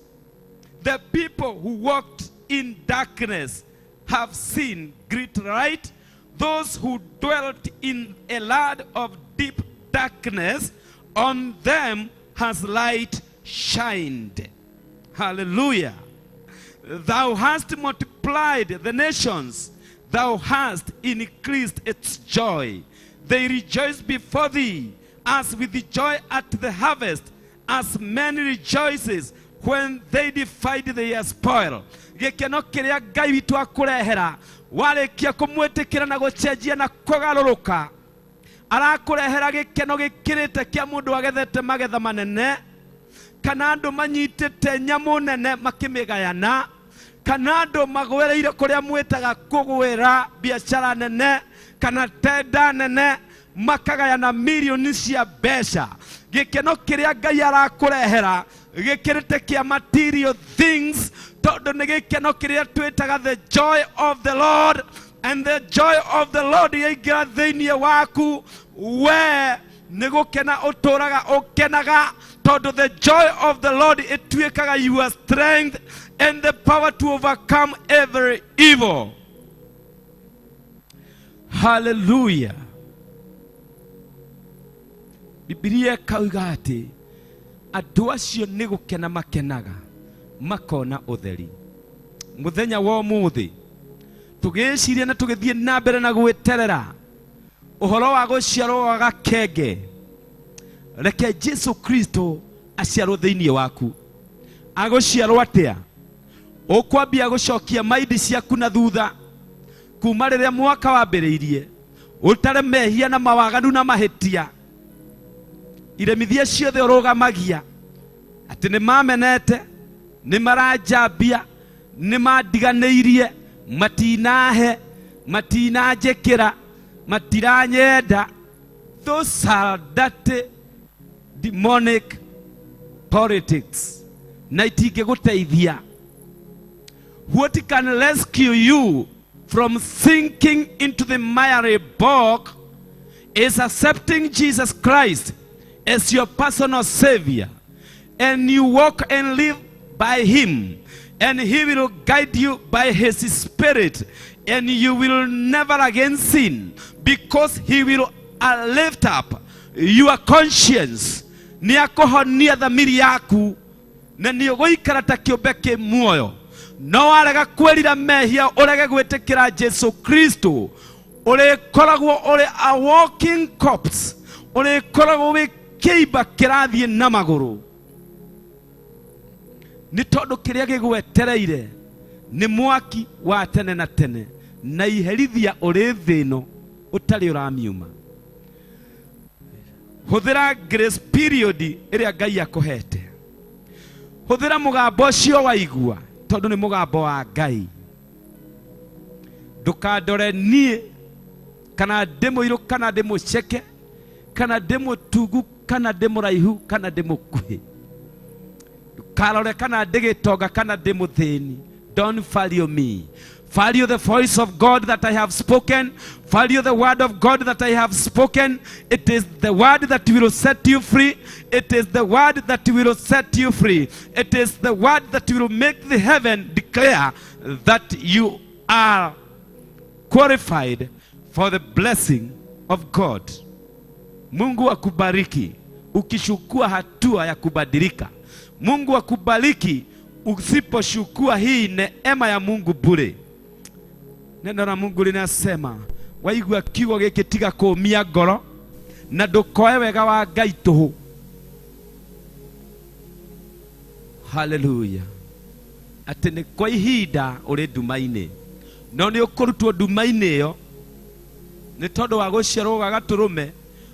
The people who walked in darkness have seen great light. Those who dwelt in a land of deep darkness, on them has light shined. Hallelujah. Thou hast multiplied the nations, thou hast increased its joy. They rejoice before thee as with the joy at the harvest, as many rejoices when they divide their spoil. Gikeno kiria Ngai witu akurehera warikia kumwitikira na gucenjia na kugaruruka, arakurehera gikeno gikirite kia mundu agethete magetha manene, kana andu manyitite nyamu nene makimigayana, kana andu magwereire kuria mwitaga kugwira biashara nene kana tenda nene makagayana milioni cia mbeca. Gikeno kiria Ngai arakurehera gikirite kia material things, tondu ni gikeno kiria twitaga the joy of the Lord. And the joy of the Lord yaingira thiini waku, we ni gukena uturaga ukenaga, tondu the joy of the Lord ituikaga your strength and the power to overcome every evil. Hallelujah. Biblia kauga ati andu acio ni gukena makenaga makona utheri. Muthenya wa umuthi tugiciria na tugithie na mbere na gweterera uhoro wa guciarwo wa gakenge, reke Jesu Kristo aciarwo thiini waku. Aguciarwo atia? Ukwambia gucokia maidi ciaku na thutha kuma riria mwaka wambiriirie, utare mehia na mawaganu na mahitia. Iremithia ciothe urugamagia ati ni mamenete, ni marajambia, ni mandiganeirie, matinahe, matinajekera, matiranyeda. Those are dirty demonic politics. Na itingegũteithia. What can rescue you from sinking into the miry bog is accepting Jesus Christ as your personal Savior, and you walk and live by Him, and He will guide you by His Spirit, and you will never again sin, because He will lift up your conscience. Ni akohonia dhamiri yaku, na ni ũgũikara ta kĩũmbe kĩ muoyo. No warega kwĩrira mehia, ũrege gwĩtĩkĩra Jesu Kristo, ũrĩkoragwo ũrĩ a walking corpse, ũrĩkoragwo wĩ kĩimba kĩrathiĩ na magũrũ. Nĩ tondũ kĩrĩa gĩgwetereire nĩ mwaki wa tene na tene, na iherithia ũrĩ thĩ ĩno ũtarĩ ũramiuma. Hũthĩra grace period ĩrĩa Ngai akũhete. Hũthĩra mũgambo ũcio waigua, tondũ nĩ mũgambo wa Ngai. Ndũkandore niĩ kana ndĩ mũirũ kana ndĩ mũceke kana ndĩ mũtungu kana ndĩ mũraihu kana ndĩ mũkuhĩ. Ndũkarore kana ndĩ gĩtonga kana ndĩ mũthĩni. Don't value me. Value the voice of God that I have spoken. Value the word of God that I have spoken. It is the word that will set you free. It is the word that will set you free. It is the word that will make the heaven declare that you are qualified for the blessing of God. Mungu akubariki ukishukua hatua ya kubadilika. Mungu akubariki usiposhukua hii neema ya Mungu bure. Neno la Mungu linasema, waigua kiugo gĩkĩ tiga kũmia ngoro, na ndũkoe wega wa Ngai tũhũ. Hallelujah. Atĩ nĩ kwa ihinda ũrĩ nduma-inĩ, no nĩ ũkũrutwo nduma-inĩ ĩyo nĩ tondũ wa gũciarwo gwa gatũrũme,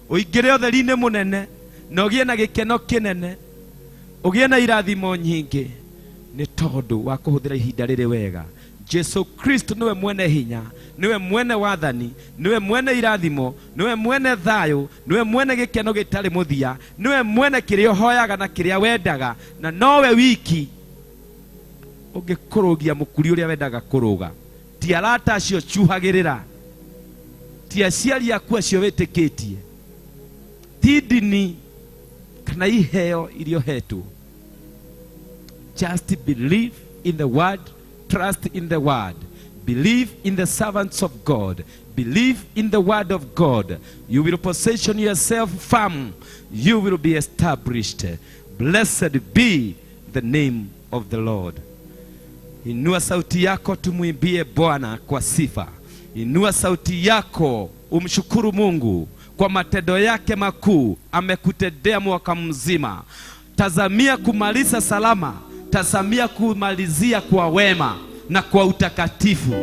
ũingĩre ũtheri-inĩ mũnene, na ũgĩe na gĩkeno kĩnene, ũgĩe na irathimo nyingĩ, nĩ tondũ wa kũhũthĩra ihinda rĩrĩ wega. Jesu Kristo niwe mwene hinya, niwe mwene wathani, niwe mwene irathimo, niwe mwene thayo, niwe mwene gĩkeno gĩtarĩ mũthia, niwe mwene kĩrĩa ũhoyaga na kĩrĩa wendaga, na nowe wiki ũngĩkũrũgia mũkuri ũrĩa wendaga kũrũga. Ti arata acio ciuhagĩrĩra, ti aciari aku acio wĩtĩkĩtie, ti ndini kana iheo iria ũhetwo. Just believe in the word. Trust in the word. Believe in the servants of God. Believe in the word of God. You will position yourself firm. You will be established. Blessed be the name of the Lord. Inua sauti yako tumuimbie Bwana kwa sifa. Inua sauti yako umshukuru Mungu kwa matendo yake makuu amekutendea mwaka mzima. Tazamia kumaliza salama. Tazamia kumalizia kwa wema na kwa utakatifu,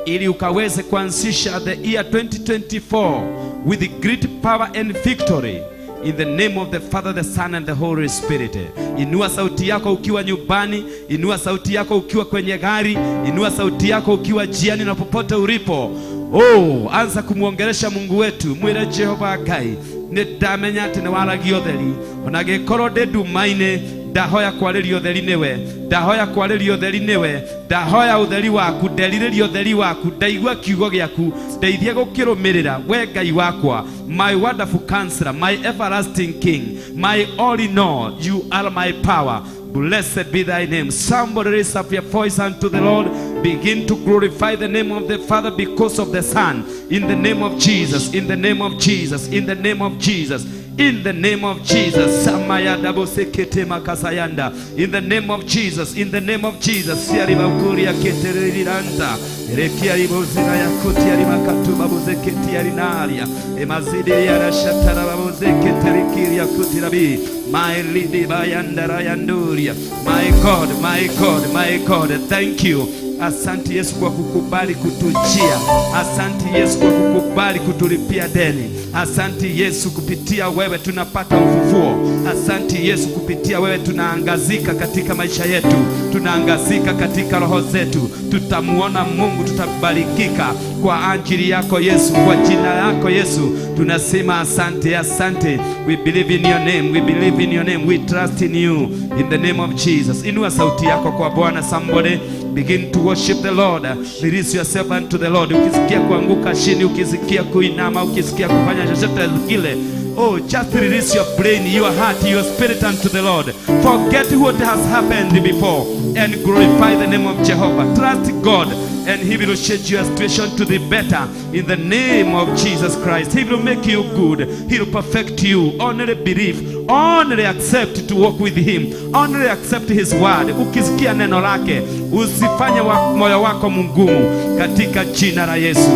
ili ukaweze kuanzisha the year 2024 with great power and victory, in the name of the Father, the Son and the Holy Spirit. Inua sauti yako ukiwa nyumbani, inua sauti yako ukiwa kwenye gari, inua sauti yako ukiwa jiani na popote ulipo. Oh, anza kumuongelesha Mungu wetu. Mwire Jehova Ngai, nĩndamenya atĩ nĩ waragia ũtheri, ona angĩkorwo ndĩ nduma-inĩ, ndahoya kwarĩria ũtheri nĩwe, ndahoya kwarĩria ũtheri nĩwe, ndahoya ũtheri waku, nderirĩria ũtheri waku, ndaigua kiugo gĩaku, ndeithie gũkĩrũmĩrĩra we Ngai wakwa. My wonderful counselor, my everlasting King, my all in all, you are my power. Blessed be thy name. Somebody raise up your voice unto the Lord. Begin to glorify the name of the Father because of the Son. In the name of Jesus, in the name of Jesus, in the name of Jesus. In the name of Jesus, Samaya Dabosekete Makasayanda. In the name of Jesus, in the name of Jesus, Siariba Kuria Keteriranta, Rekiari Bozina Yakutiari Makatuba Bozeketi Arinaria, Emazidia Shatara Bozeketarikiria Kutirabi, my Lady Bayanda Rayanduria. My God, my God, my God, thank you. Asante Yesu kwa kukubali kutujia. Asante Yesu kwa kukubali kutulipia deni. Asante Yesu, kupitia wewe tunapata ufufuo. Asante Yesu, kupitia wewe tunaangazika katika maisha yetu, tunaangazika katika roho zetu. Tutamuona Mungu, tutabarikika kwa ajili yako Yesu, kwa jina lako Yesu. Tunasema asante, asante. We believe in your name, we believe in your name, we trust in you, in the name of Jesus. Inua sauti yako kwa Bwana. Somebody begin to worship the Lord. Release yourself unto the Lord. Ukisikia kuanguka chini, ukisikia kuinama, ukisikia kufanya chochote kile, oh, just release your brain, your heart, your spirit unto the Lord. Forget what has happened before and glorify the name of Jehovah. Trust God and He will change your situation to the better in the name of Jesus Christ. He will make you good. He will perfect you. Only believe, only accept to walk with Him, only accept His word. Ukisikia neno lake, usifanye moyo wako mgumu katika jina la Yesu.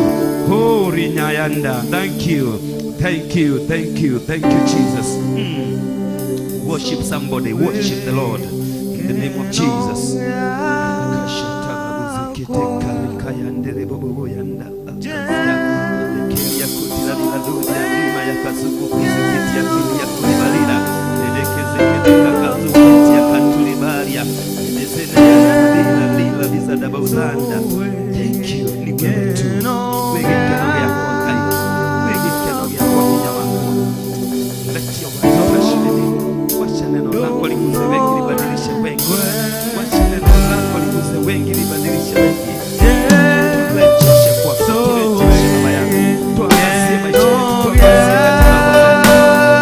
Oh, rinyayanda. Thank you. Thank you, thank you, thank you, Jesus. Worship somebody, worship the Lord in the name of Jesus. Thank you. Wacha neno lako liguze wengi, libadilishe wengi. Wacha neno lako liguze wengi, libadilishe wengi. Turejeshe kwako, turejeshe Baba yangu. Tuangazie maisha yetu, tuangazie katika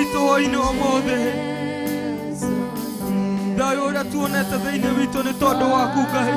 witũ hwa-inĩ ũmũthĩ. Thayũ ũrĩa tuonete thĩinĩ witũ nĩ tondũ waku Ngai.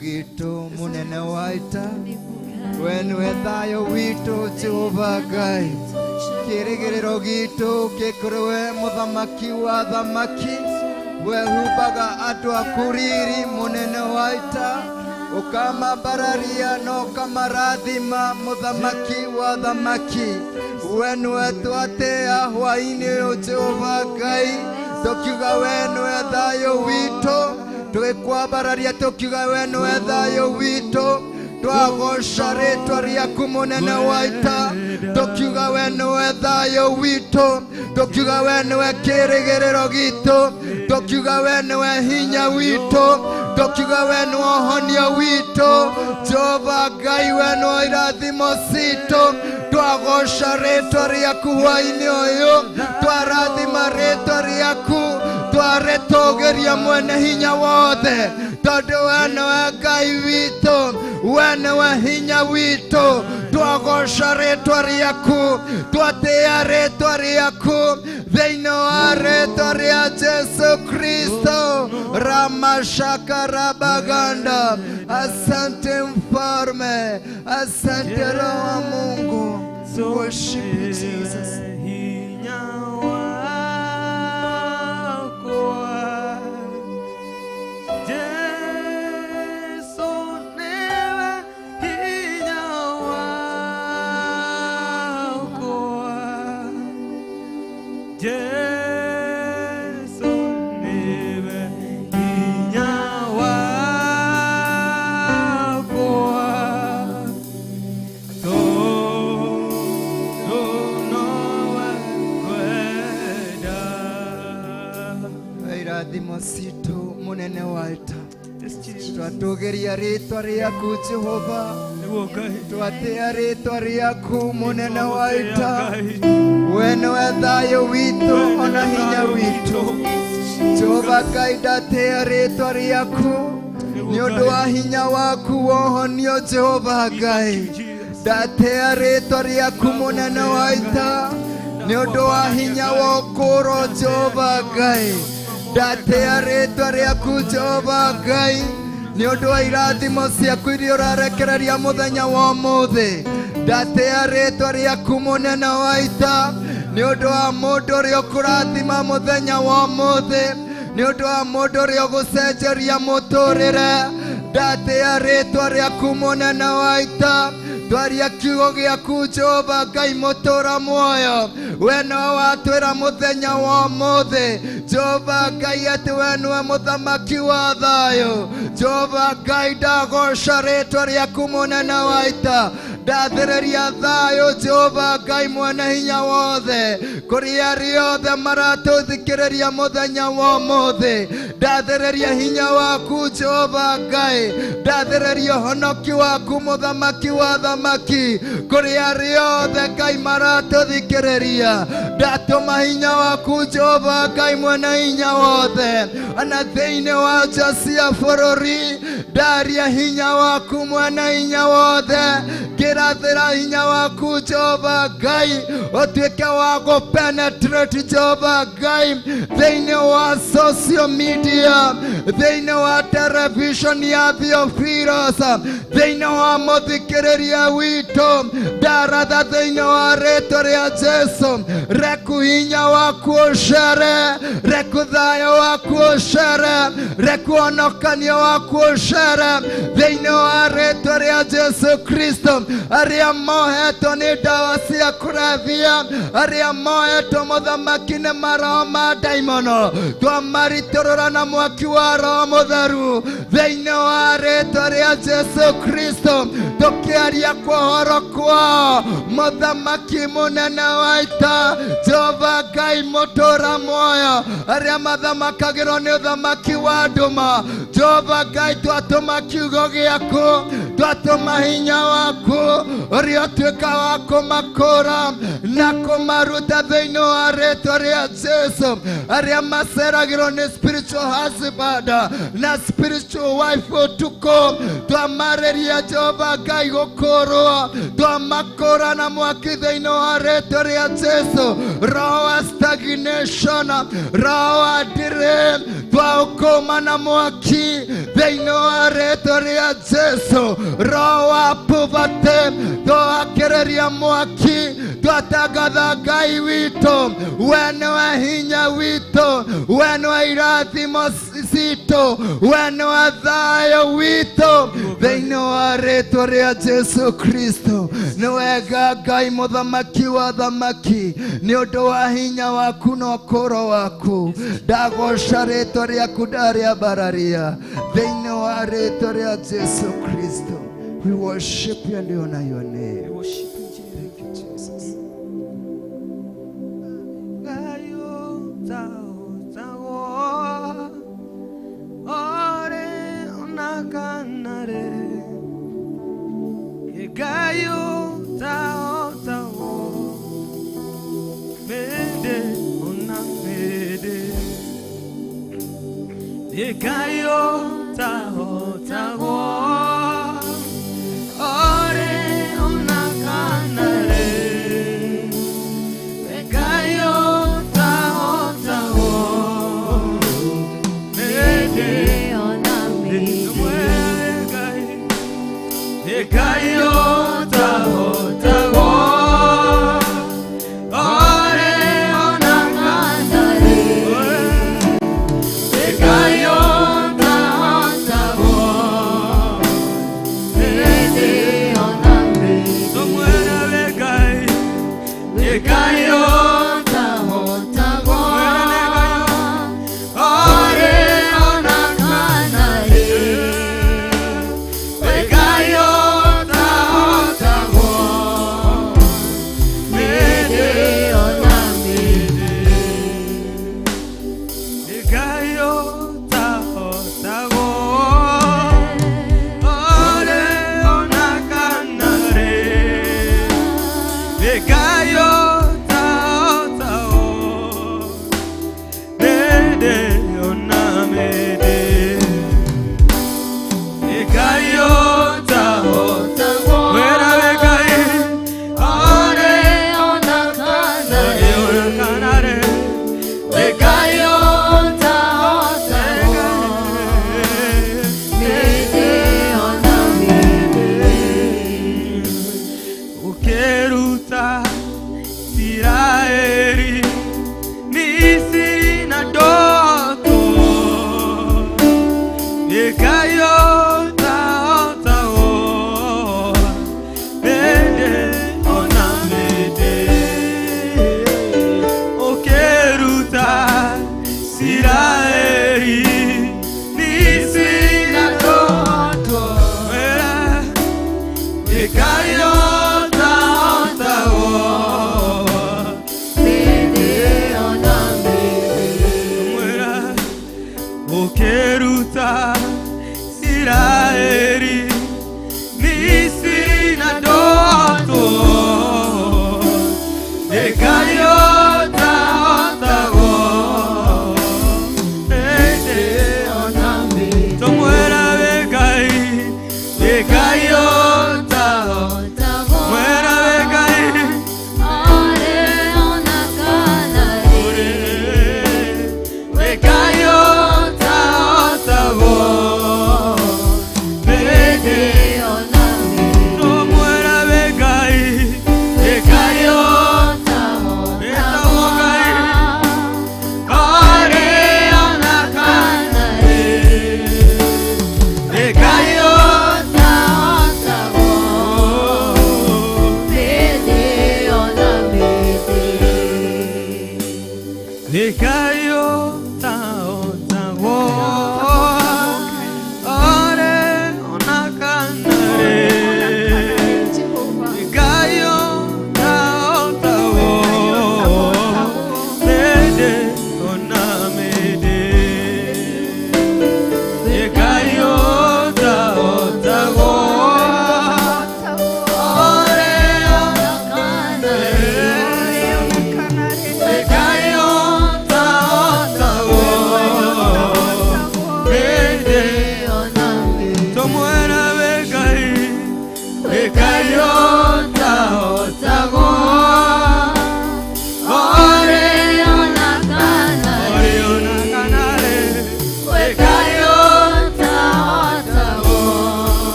Gitu munene waita wenwe thayo witu Jehova Ngai kirigiriro gitu kikuruwe muthamaki wa thamaki wehumbaga andu akuriri munene waita ukamambararia no ukamarathima muthamaki wa thamaki wenwe twatea hwa-ini uyu Jehova Ngai tukiuga wenwe thayo witu Twĩkwambararia tukiuga we nĩwe thayũ witũ twagoca rĩtwa rĩaku mũnene wa ita tukiuga we nĩwe thayũ witũ tukiuga we nĩwe kĩĩrĩgĩrĩro gitũ tukiuga we nĩwe hinya witũ tukiuga we nĩwe ũhonio witũ Jehova Ngai we nĩwe irathimo citũ twagoca rĩtwa rĩaku hwa-inĩ ũyũ twarathima rĩtwa rĩaku twaretũgĩria mwene hinya wothe tondũ we nĩwe Ngai witũ we nĩwe hinya witũ twagoca rĩtwa rĩaku twatĩa rĩtwa rĩaku thĩinĩ wa rĩtwa rĩa Jesu Kristo ramashaka rabaganda. Asante Mfalme, asante Roho wa Mungu. Worship you, Jesus. Mosito munene waita twatugeria rĩtwa rĩaku Jehova twatea rĩtwa rĩaku munene waita we nĩwe thayũ witũ ona hinya witũ Jehova Ngai ndatea rĩtwa rĩaku nĩ ũndũ wa hinya waku wa ũhonio Jehova Ngai ndatea rĩtwa rĩaku munene waita nĩ ũndũ wa hinya wa ũkũũro Jehova Ngai ndatea rĩtwa rĩaku Jehova Ngai nĩ ũndũ wa irathimo ciaku iria ũrarekereria mũthenya wa ũmũthĩ ndatea rĩtwa rĩaku mũnene wa ita nĩ ũndũ wa mũndũ ũrĩa ũkũrathima mũthenya wa ũmũthĩ nĩ ũndũ wa mũndũ ũrĩa ũgũcenjeria mũtũrĩre ndatea rĩtwa rĩaku mũnene wa ita twaria kiugo gĩaku Jehova Ngai mũtũra muoyo we nĩwe watwĩra mũthenya wa ũmũthĩ Jehova Ngai atĩ we nĩwe mũthamaki wa thayũ Jehova Ngai ndagoca rĩtwa rĩaku mũnene wa ita ndathĩrĩria thayũ Jehova Ngai mwene hinya wothe kũrĩ arĩa othe maratũthikĩrĩria mũthenya wa ũmũthĩ ndathĩrĩria hinya waku Jehova Ngai ndathĩrĩria ũhonoki waku mũthamaki wa thamaki kũrĩ arĩa othe Ngai maratũthikĩrĩria ndatũma hinya waku Jehova Ngai mwene hinya wothe ona thĩinĩ wa nja cia bũrũri ndaria hinya waku mwene hinya wothe ngĩrathĩra hinya waku Jehova Ngai ũtuĩke wa gũpenetrate Jehova Ngai thĩinĩ wa social media, thĩinĩ wa television ya Theophilus, thĩinĩ wa mũthikĩrĩria witũ. Ndaratha thĩinĩ wa rĩĩtwa rĩa Jesũ, reku hinya waku ũcere, reku thayũ waku ũcere, reku honokanio waku ũcere thĩinĩ wa rĩĩtwa rĩa Jesũ Kristo. Arĩa mohetwo nĩ ndawa cia kũrebia, arĩa mohetwo mũthamaki nĩ maroho ma ndaimono, twamaritũrũra na mwaki wa Roho Mũtheru thĩinĩ wa rĩĩtwa rĩa Jesũ Kristo, tũkĩaria kũhoro kwao mũthamaki mũnene wa ita Jehova Ngai mũtũũra muoyo, arĩa mathamakagĩrwo nĩ ũthamaki wa nduma. Jehova Ngai twatũma kiugo gĩaku, twatũma hinya waku ũrĩa ũtuĩka wa kũmakũra na kũmaruta thĩinĩ wa rĩĩtwa rĩa Jesũ. Arĩa maceragĩrwo nĩ spiritual husband na spiritual wife ũtukũ, twamarĩria Jehova Ngai gũkũrwo, twamakũra na mwaki thĩinĩ wa rĩĩtwa rĩa Jesũ. Roho wa stagnation, roho wa delay, twaũkũma na mwaki thĩinĩ wa rĩĩtwa rĩa Jesũ. Roho wa poverty, twakĩrĩria mwaki, twatangatha Ngai witũ, we nĩwe hinya witũ, we nĩwe irathimo citũ, we nĩwe thayũ witũ thĩinĩ wa rĩĩtwa rĩa Jesũ Kristo. Nĩ wega Ngai mũthamaki wa thamaki, nĩ ũndũ wa hinya waku na ũkũro waku, ndagooca rĩĩtwa rĩaku ndarĩambararia thĩinĩ wa rĩĩtwa rĩa Jesũ Kristo. We worship you and honor your name. We worship you. Thank you, Jesus.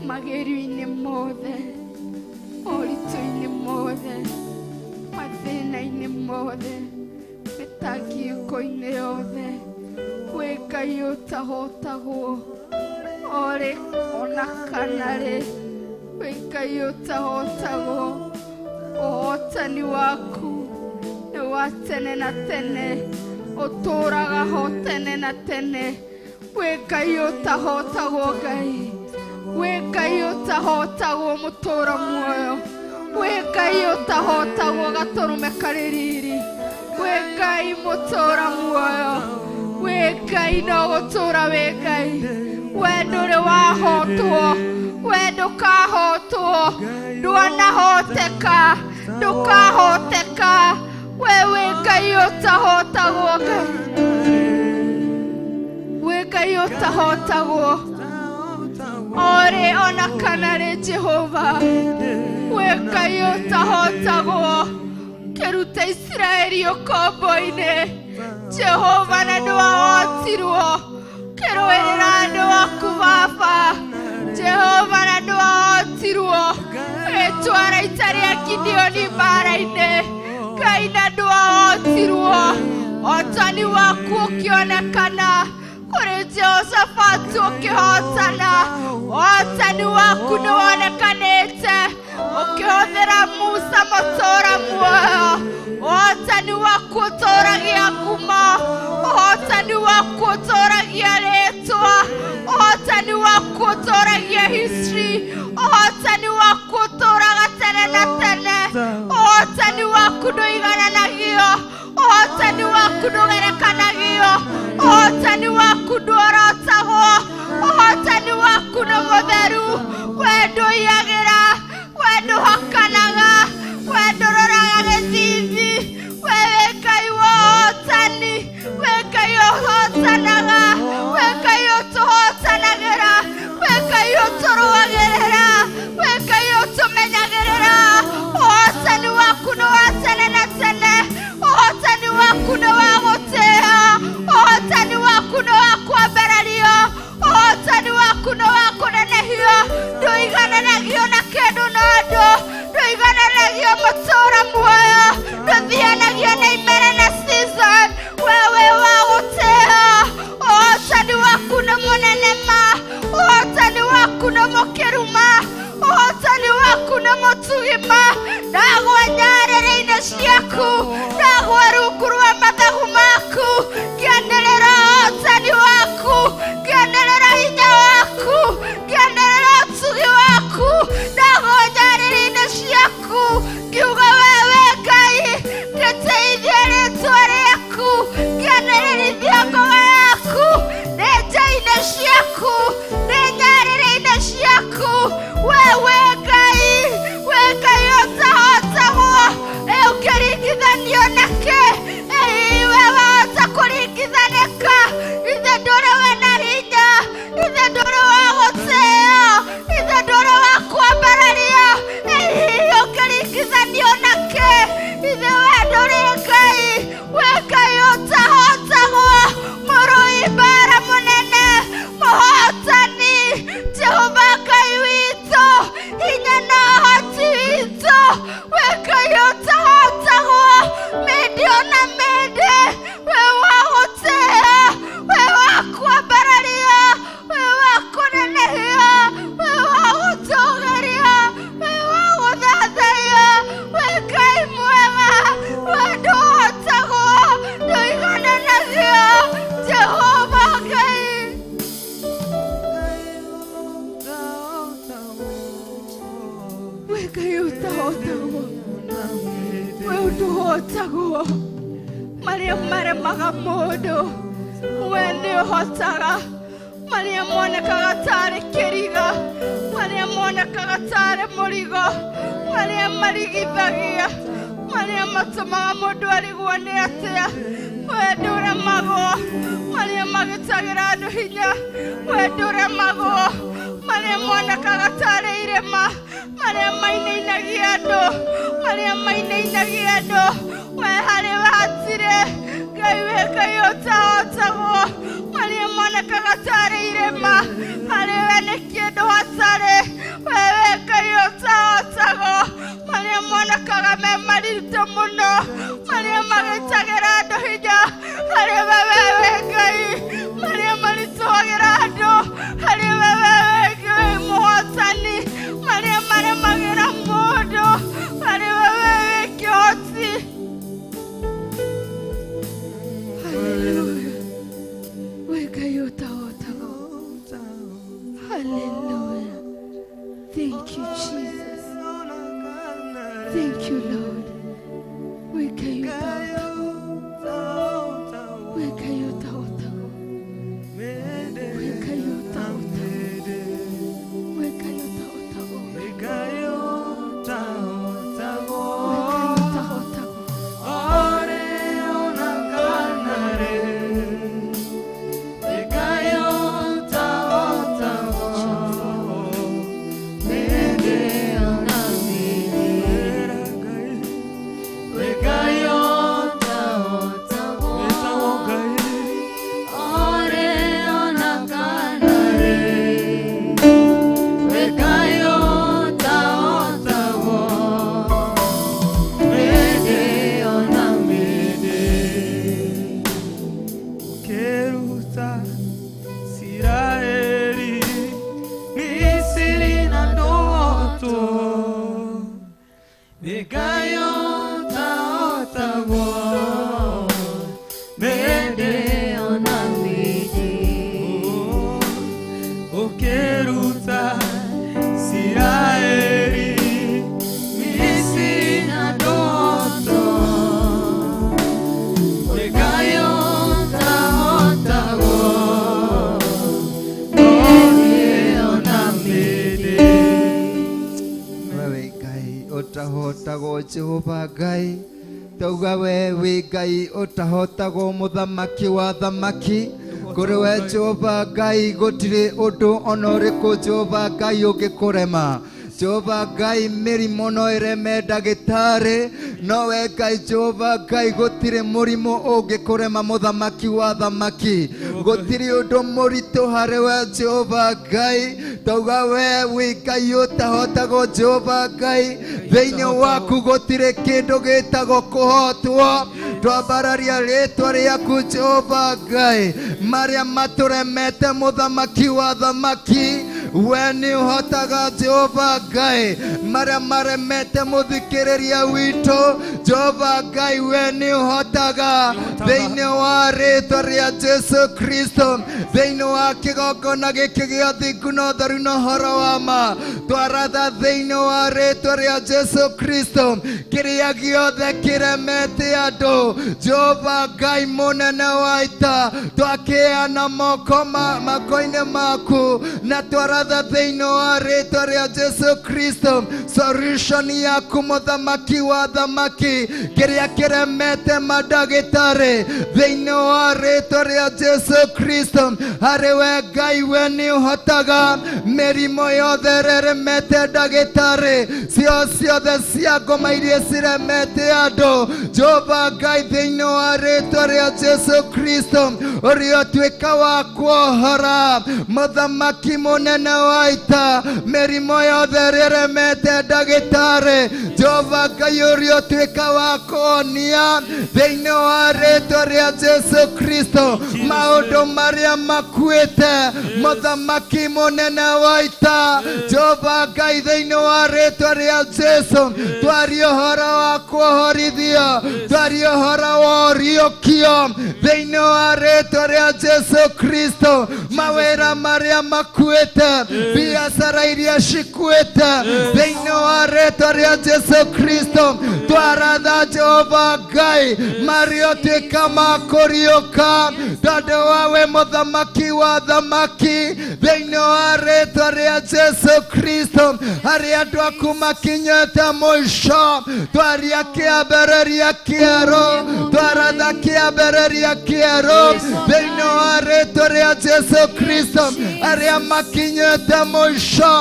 magerio-ini mothe, moritũ-ini mothe, mathĩna-ini mothe, mĩtangĩko-ini yothe, wĩ Ngai ũtahotagwo, orĩ ona kana rĩ, wĩ Ngai ũtahotagwo, ũhotani waku nĩ wa tene na tene, ũtũũraga ho tene na tene, wĩ Ngai ũtahotagwo Ngai. Wĩ Ngai ũtahotagwo mũtũũra muoyo, wĩ Ngai ũtahotagwo gatũrũme karĩ riri, wĩ Ngai mũtũũra muoyo, wĩ Ngai no gũtũũra wĩ Ngai, we ndũrĩ wahotwo, we ndũkahotwo, ndwanahoteka, ndũkahoteka, we wĩ Ngai ũtahotagwo Ngai, wĩ Ngai ũtahotagwo. Ore ona kana rĩ Jehova, wĩ Ngai ũtahotagwo, kĩruta Isiraeli ũkombo-inĩ, Jehova na ndwahotirwo, kĩrũĩrĩra andũ aku Baba, Jehova na ndwahotirwo, rĩtwara ita rĩa Gideoni mbara-inĩ, Ngai na ndwahotirwo, ũhotani waku ũkĩonekana, kũrĩ Jehoshafatu ũkĩhotana, ũhotani waku nĩ wonekanĩte, ũkĩhũthĩra Musa mũtũũra muoyo, ũhotani waku ũtũũragia ngumo, ũhotani waku ũtũũragia rĩtwa, ũhotani waku ũtũũragia history, ũhotani waku ũtũũraga tene na tene, ũhotani waku ndũigananagio, ũhotani waku ndũgerekanagio, ũhotani waku ndũrotagwo, ũhotani waku nĩ mũtheru, we ndũiyagĩra, we ndũhakanaga, we ndũroraga gĩthithi, we wĩ Ngai wa ũhotani, wĩ Ngai ũhotanaga, wĩ Ngai ũtũhotanagĩra, wĩ Ngai ũtũrũagĩrĩra, wĩ Ngai ũtũmenyagĩrĩra, ũhotani waku nĩ wa tene na tene, ũhotani waku nĩ wa gũtĩĩa, ũhotani waku nĩ wa kwambarario, ũhotani waku nĩ wa kũnenehio, ndũigananagio na kĩndũ na andũ, ndũigananagio mũtũũra muoyo, ndũthianagio na imera na season, we wĩ wa gũtĩĩa, ũhotani waku nĩ mũnene ma, ũhotani waku nĩ mũkĩru ma, ũhotani waku nĩ mũtugi ma, ndagwa nyarĩrĩ-inĩ ciaku, ndagwa rungu rwa mathagu maku, ngĩanĩrĩra ũhotani waku, ngĩanĩrĩra hinya waku, ngĩanĩrĩra ũtugi waku, ndagwa nyarĩrĩ-inĩ ciaku, ngiuga we wĩ Ngai, ngĩteithia rĩtwa rĩaku, ngĩanĩrĩrithia ngoga yaku, nĩ nja-inĩ ciaku, nĩ nyarĩrĩ-inĩ ciaku, we wĩ Ngai, wĩ Ngai ũtahotagwo, ũkĩringithanio nake, we wahota kũringithanio Ngai ũtahotaguo, we ũtũhotaguo marĩa maremaga mũndũ, we nĩ ũhotaga marĩa monekaga tarĩ kĩriga, marĩa monekaga tarĩ mũrigo, marĩa marigithagia, marĩa matũmaga mũndũ arigwo nĩ atĩa, we ndũremagwo, marĩa magĩtagĩra andũ hinya, we ndũremagwo, marĩa monekaga tarĩ irema, marĩa mainainagia andũ, marĩa mainainagia andũ, we harĩ watirĩ, Ngai we Ngai ũtahotagwo, marĩa monekaga tarĩ irema, harĩ we nĩ kĩndũ hatarĩ, we Ngai ũtahotagwo, marĩa monekaga me maritũ mũno, marĩa magĩtagĩra andũ hinya, harĩ we Ngai, marĩa maritũhagĩra andũ, harĩ we Ngai mũhotani, marĩa maremagĩra mũndũ, harĩ we kĩhoti. Hallelujah. We Ngai ũtahotaga. Hallelujah. Thank you, Jesus. Thank you, Lord. We Ngai ũtahotaga. We Ngai ũtahotaga. We Ngai ũtahotaga. We Ngai ũtahotaga. We Ngai ũtahotaga. Ore ona kanare, we Ngai ũtahotaga, mende ona mende, we Ngai ũtahotaga, ore ona kanare, we Ngai ũtahotaga, mende ona mende, keruta Siraeli, Misiri na ndoto, we Ngai ũtahotaga, mende ona mende, keruta Siraeli, Misiri na ndoto, we Ngai ũtahotaga, mende ona mende. Wewe Ngai ũtahotago Jehova Ngai, tauga wewe Ngai ũtahotago mũthamaki wa thamaki, kũrĩ we Jehova Ngai gũtirĩ ũndũ ona ũrĩkũ Jehova Ngai ũngĩkũrema. Jehova Ngai mĩrimũ no ĩreme ndagĩtarĩ, no we Ngai Jehova Ngai gũtirĩ mũrimũ ũngĩkũrema mũthamaki wa thamaki, gũtirĩ ũndũ mũritũ harĩ we Jehova Ngai, tauga we Ngai ũtahotago Jehova Ngai, thĩinĩ waku gũtirĩ kĩndũ gĩtagwo kũhotwo, twambararia rĩtwa rĩaku Jehova Ngai, marĩa matũremete mũthamaki wa thamaki, we nĩ ũhotaga Jehova Ngai, marĩa maremete mũthikĩrĩria witũ Jehova Ngai, we nĩ ũhotaga thĩinĩ wa rĩtwa rĩa Jesu Kristo, thĩinĩ wa kĩgongona gĩkĩ gĩa thingu na ũtheru na ũhoro wa ma, twaratha thĩinĩ wa rĩtwa rĩa Jesu Kristo kĩrĩa gĩothe kĩremete andũ Jehova Ngai mũnene wa ita, twakĩana moko-inĩ maku na twaratha thĩinĩ wa rĩtwa rĩa Jesu Kristo solution yaku mũthamaki wa thamaki, kĩrĩa kĩremete mandagĩtarĩ thĩinĩ wa rĩtwa rĩa Jesu Kristo, harĩ we Ngai we nĩ ũhotaga mĩrimũ yothe ĩremete ndagĩtarĩ, ciothe cia ngoma iria ciremete andũ Jehova Ngai, thĩinĩ wa rĩtwa rĩa Jesu Kristo ũrĩa ũtuĩka wa kuohora mũthamaki mũnene wa ita, mĩrimũ yothe ĩremete ndagĩtarĩ Jehova Ngai ũrĩa ũtuĩka wa kuonia thĩinĩ wa rĩtwa rĩa Jesu Kristo, maũndũ marĩa makuĩte mũthamaki mũnene wa ita Jehova Ngai, thĩinĩ wa rĩtwa rĩa Jesu twaria ũhoro wa kuohorithia twaria hora wa ũriũkio thĩinĩ wa rĩĩtwa rĩa Jesu Kristo mawĩra marĩa makuĩte biacara iria cikuĩte thĩinĩ wa rĩĩtwa rĩa Jesu Kristo twaratha Jehova Ngai marĩa ũtuĩka ma kũriũka tondũ wawe mũthamaki wa thamaki thĩinĩ wa rĩĩtwa rĩa Jesu Kristo harĩa andũ aku makinyĩte mũico twaria kĩambĩrĩria kĩerũ twaratha kĩambĩrĩria kĩerũ thĩinĩ wa rĩĩtwa rĩa Jesu Kristo arĩa makinyĩte mũico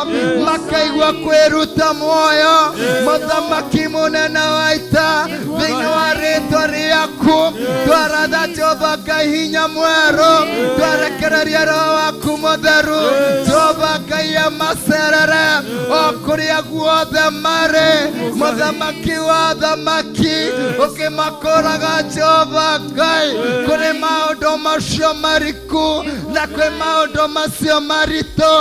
makaigua kwĩruta muoyo mũthamaki mũnene wa ita thĩinĩ wa rĩĩtwa rĩaku twaratha Jehova Ngai hinya mwerũ twerekereria roho waku mũtheru Jehova Ngai amacerere o kũrĩa guothe marĩ mũthamaki wa thamaki ũkĩmakũraga Jehova Ngai kũrĩ maũndũ macio mariku na kwĩ maũndũ macio maritũ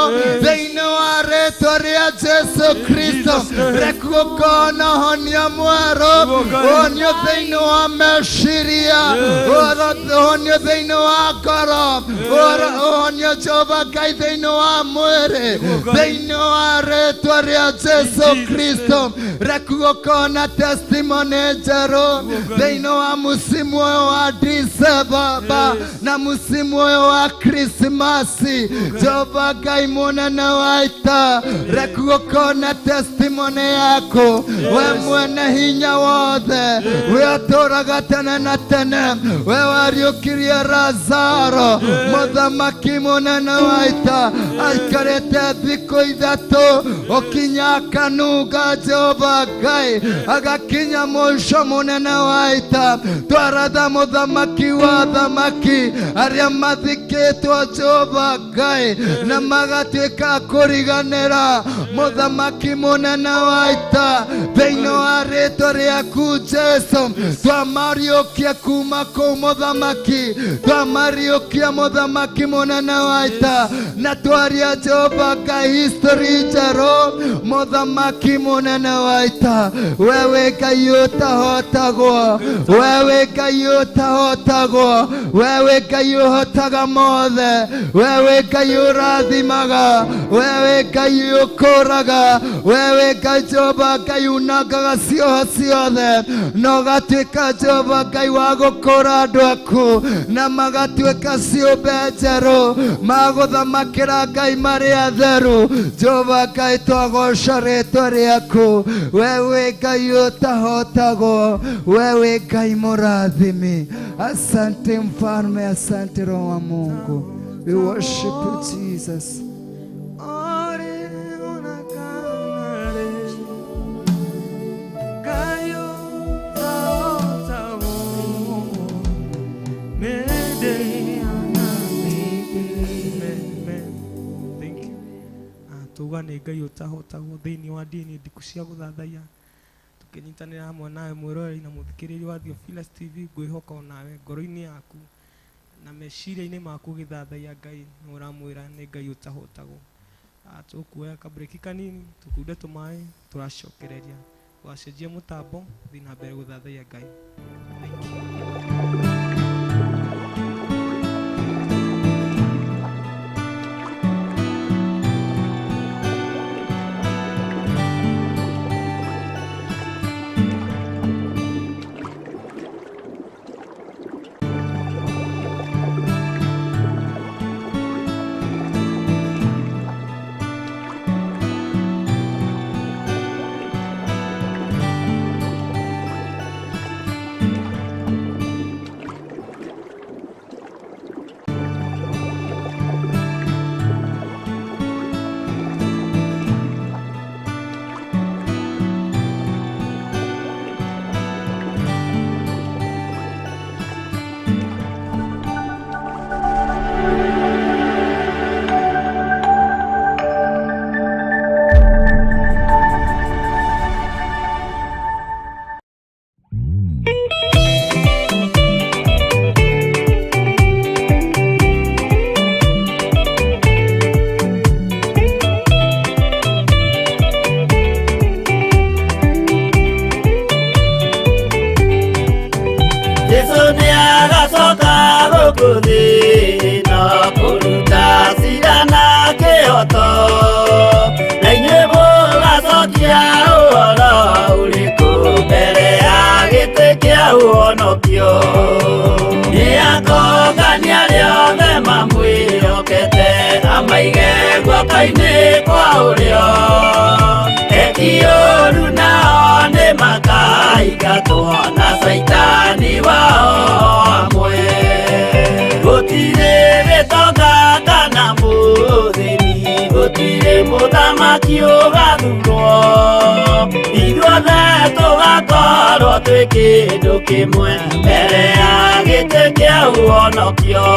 thĩinĩ wa rĩĩtwa rĩa Jesu Kristo reku gũkorwo na ũhonia mwerũ ũhonio thĩinĩ wa meciria ũhonio thĩinĩ wa ngoro ũhonio Jehova Ngai thĩinĩ wa mwĩrĩ thĩinĩ wa rĩĩtwa rĩa Jesu Kristo reku gũkorwo na testimony njerũ thĩinĩ wa musimu ũyũ wa December na musimu ũyũ wa Krismasi Jehova Ngai mũnene wa ita reku gũkorwo na testimony yako we mwene hinya wothe we ũtũũraga tene na tene we wariũkirie Lazaro mũthamaki mũnene wa ita aikarĩte thikũ ithatũ ũkinya akanunga Jehova Ngai agakinya mũico mũnene wa ita twaratha mũthamaki wa thamaki arĩa mathikĩtwo Jehova Ngai na magatuĩka kũriganĩra mũthamaki mũnene wa ita thĩinĩ wa rĩĩtwa rĩaku Jesu twamariũkia kuma kũu mũthamaki twamariũkia mũthamaki mũnene wa ita na twaria Jehova Ngai history njerũ mũthamaki mũnene wa ita wewe Ngai ũtahotagwo wewe Ngai ũtahotagwo wewe Ngai ũhotaga mothe wewe Ngai ũrathimaga wewe Ngai ũkũraga wewe Ngai Jehova Ngai unangaga cioho ciothe na ũgatuĩka Jehova Ngai wa gũkũra andũ aku na magatuĩka ciũmbe njerũ magũthamakĩra Ngai marĩ atheru Jehova Ngai twagoca rĩĩtwa rĩaku wewe Ngai ũtahotagwo wewe Ngai mũrathimi asante mfalme asante Roho wa Mungu we worship you Jesus. Tuga nĩ Ngai ũtahotagwo thĩinĩ wa ndini Ndiku cia Guthathaiya tũkĩnyitanĩra hamwe nawe mwĩroreri na mũthikĩrĩria wa Theophilus TV ngwĩhoka o nawe ngoro-inĩ yaku na meciria-inĩ maku Githathaiya Ngai nĩ ũramwĩra nĩ Ngai ũtahotagwo. Tũkuoya kabreki kanini tũkunde tũmaĩ tũracokereria wacenjia mũtambo thiĩ na mbere Guthathaiya Ngai. Thank you. mũthĩ no kũruta cira na kĩhoto, na inyuĩ mũgacokia ũhoro ũrĩkũ mbere ya gĩtĩ kĩa ũhonokio. Nĩakongania rĩothe mamwĩhokete, amaige guoko-inĩ kwa ũrĩo. Eki ũũru nao nĩmakaingatwo na Saitani wao hamwe. Gũtirĩ gĩtonga kana mũthĩni, gũtirĩ mũthamaki ũgathurwo, ithuothe tũgakorwo twĩ kĩndũ kĩmwe mbere ya gĩtĩ kĩa ũhonokio.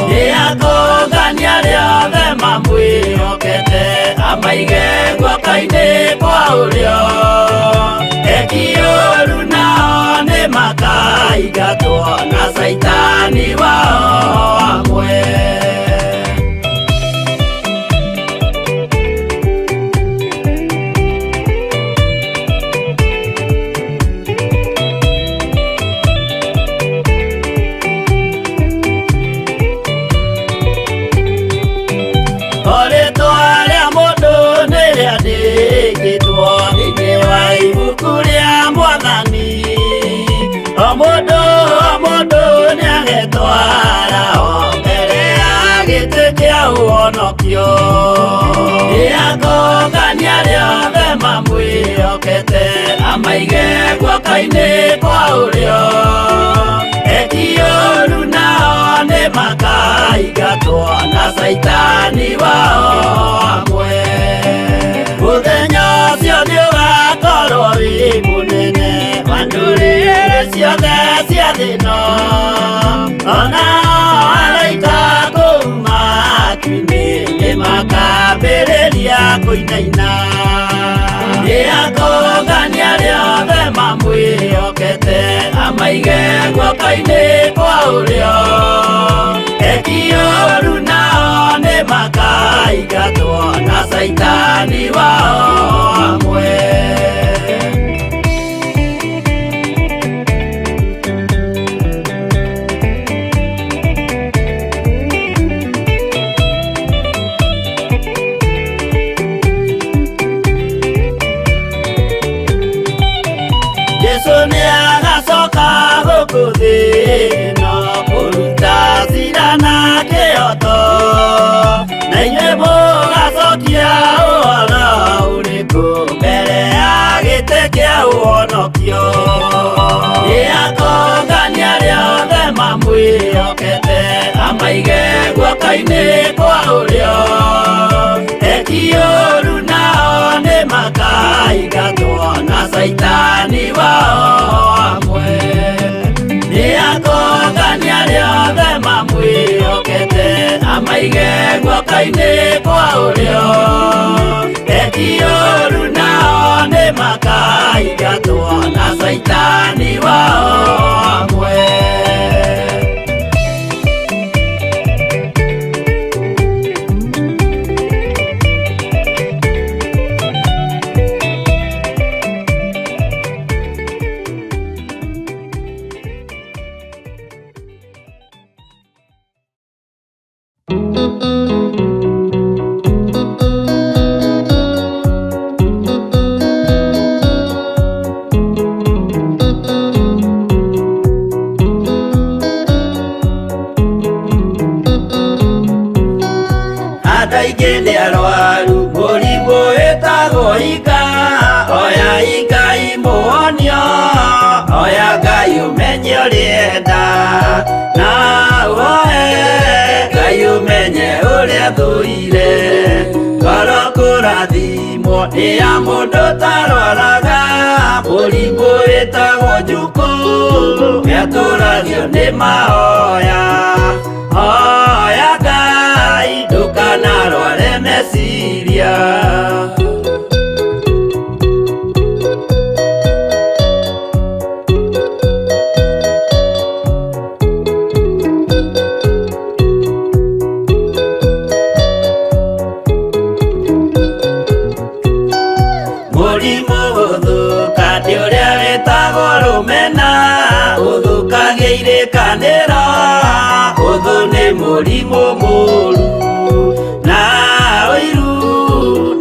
Nĩakongania rĩothe mamwĩhokete, amaige guoko-inĩ kwa ũrĩo. Eki ũũru nao nĩmakaingatwo na Saitani wao hamwe. Rĩĩtwa rĩa mũndũ nĩrĩandĩkĩtwo thĩinĩ wa ibuku rĩa Mwathani. O mũndũ nĩagetwo araho mbere ya gĩtĩ kĩa ũhonokio. Nĩakongania rĩothe mamwĩhokete, amaige guoko-inĩ kwa ũrĩo. Eki ũũru nao nĩmakaingatwo na Saitani wao hamwe. Mũthenya ũcio nĩũgakorwo wĩ mũnene wa ndũrĩrĩ ciothe cia thĩ ĩno, onao araika kũu matu-inĩ nĩmakambĩrĩria kũinaina. Nĩakongania rĩothe mamwĩhokete, amaige guoko-inĩ kwa ũrĩo. Eki ũũru nao nĩmakaingatwo na Saitani wao hamwe. Jesũ nĩagacoka gũkũ thĩ ĩno kũruta cira na kĩhoto, na inyuĩ mũgacokia ũhoro ũrĩkũ mbere ya gĩtĩ kĩa ũhonokio. Nĩakongania rĩothe mamwĩhokete, amaige guoko-inĩ kwa ũrĩo. Eki ũũru nao nĩmakaingatwo na Saitani wao hamwe. Nĩakongania rĩothe mamwĩhokete, amaige guoko-inĩ kwa ũrĩo. Eki ũũru nao nĩmakaingatwo na Saitani wao hamwe. Andũ aingĩ nĩ arwaru mũrimũ wĩtagwo ika, oya Ngai mũhonio, oya Ngai ũmenye ũrĩenda, na ũhoe Ngai ũmenye ũrĩa thũire. Ngoro kũrathimwo nĩ ya mũndũ tarwaraga, mũrimũ wĩtagwo njukũ, wĩatũragio nĩ mahoya. Hoya Ngai ndũkanarware meciria. Mũrimũ gũthũka nĩ ũrĩa wĩtagwo rũmena, ũthũkagia irĩkanĩro nĩ mũrimũ mũru, na ũiru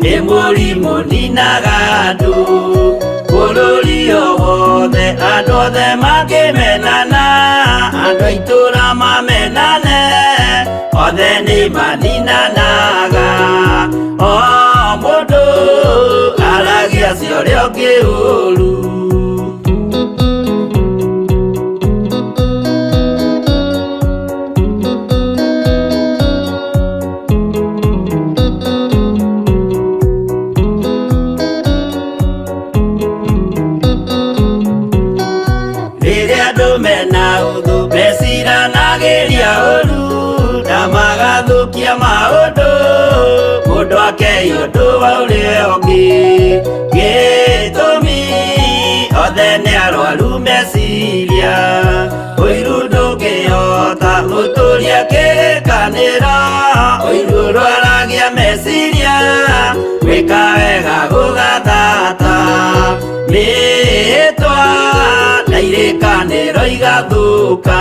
nĩ mũrimũ ninaga andũ. Bũrũri o wothe andũ othe makĩmenana, andũ a itũũra mamenane, othe nĩ maninanaga. O mũndũ aragia cio ũrĩa ũngĩ ũũru. Magathũkia maũndũ, mũndũ akeiya ũndũ wa ũrĩa ũngĩ. Gĩtũmi othe nĩ arwaru meciria, ũiru ndũngĩhota gũtũũria kĩrĩkanĩro. Ũiru ũrwaragia meciria, gwĩka wega gũgathata, mĩĩtwa na irĩkanĩro igathũka.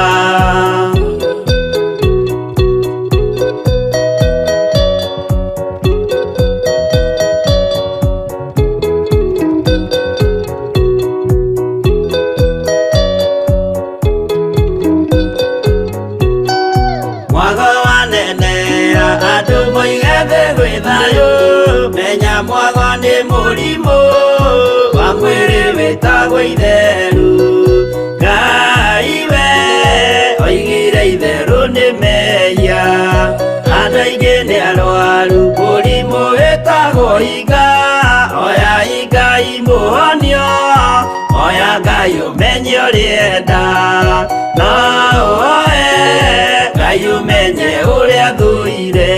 Menya mwago nĩ mũrimũ wa mwĩrĩ wĩtagwo itherũ. Ngai we oigire itherũ nĩ mehia, andũ aingĩ nĩ arwaru mũrimũ wĩtagwo inga. Oya Ngai mũhonio, oya Ngai ũmenye ũrĩa enda, no oe Ngai ũmenye ũrĩa thũire.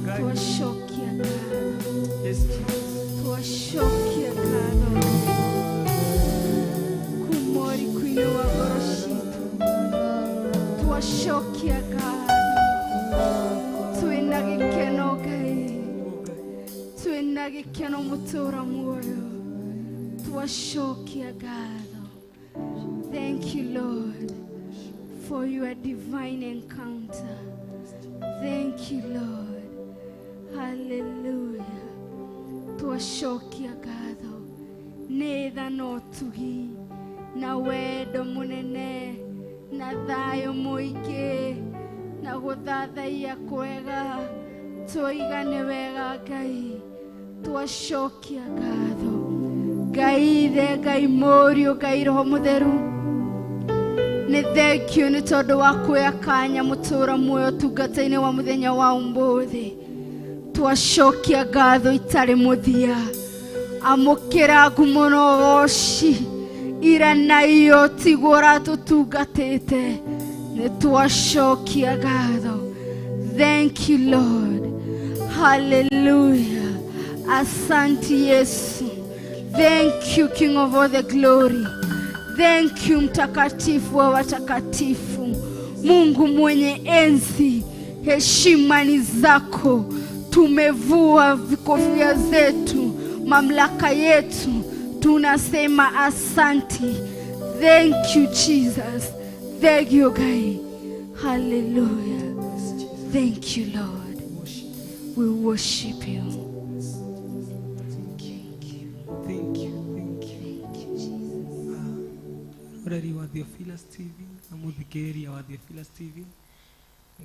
Tuashokia gado. Tuashokia gado. Kumori kuinua goroshitu. Tuashokia gado. Tuina gikeno gai. Tuina gikeno mutura muoyo. Tuashokia gado. Thank you, Lord, for your divine encounter. Thank you, Lord. Hallelujah. Tuashokia gado. Netha no tugi. Na wedo munene. Na thayo muingi. Na guthathaiya kwega. Tuigane wega Ngai. Tuashokia gado. Ngai the Ngai morio Ngai roho mutheru. Ni thank you ni tondu wa kuya kanya mutura muoyo tungata-ini wa muthenya wa umbuthi. Tuashokia ngatho itari muthia. Amukira ngumono goci ira na iyo tigura tutungatite. Ni tuashokia ngatho. Thank you, Lord. Hallelujah. Asante Yesu. Thank you, King of all the glory. Thank you, mtakatifu wa watakatifu. Mungu mwenye enzi, heshima ni zako. Tumevua vikofia zetu, mamlaka yetu. Tunasema asante. Thank you, Jesus. Thank you, Ngai. Hallelujah. Thank you, Lord. We worship you. Orari wa Theophilus TV na muthikĩrĩria wa Theophilus TV,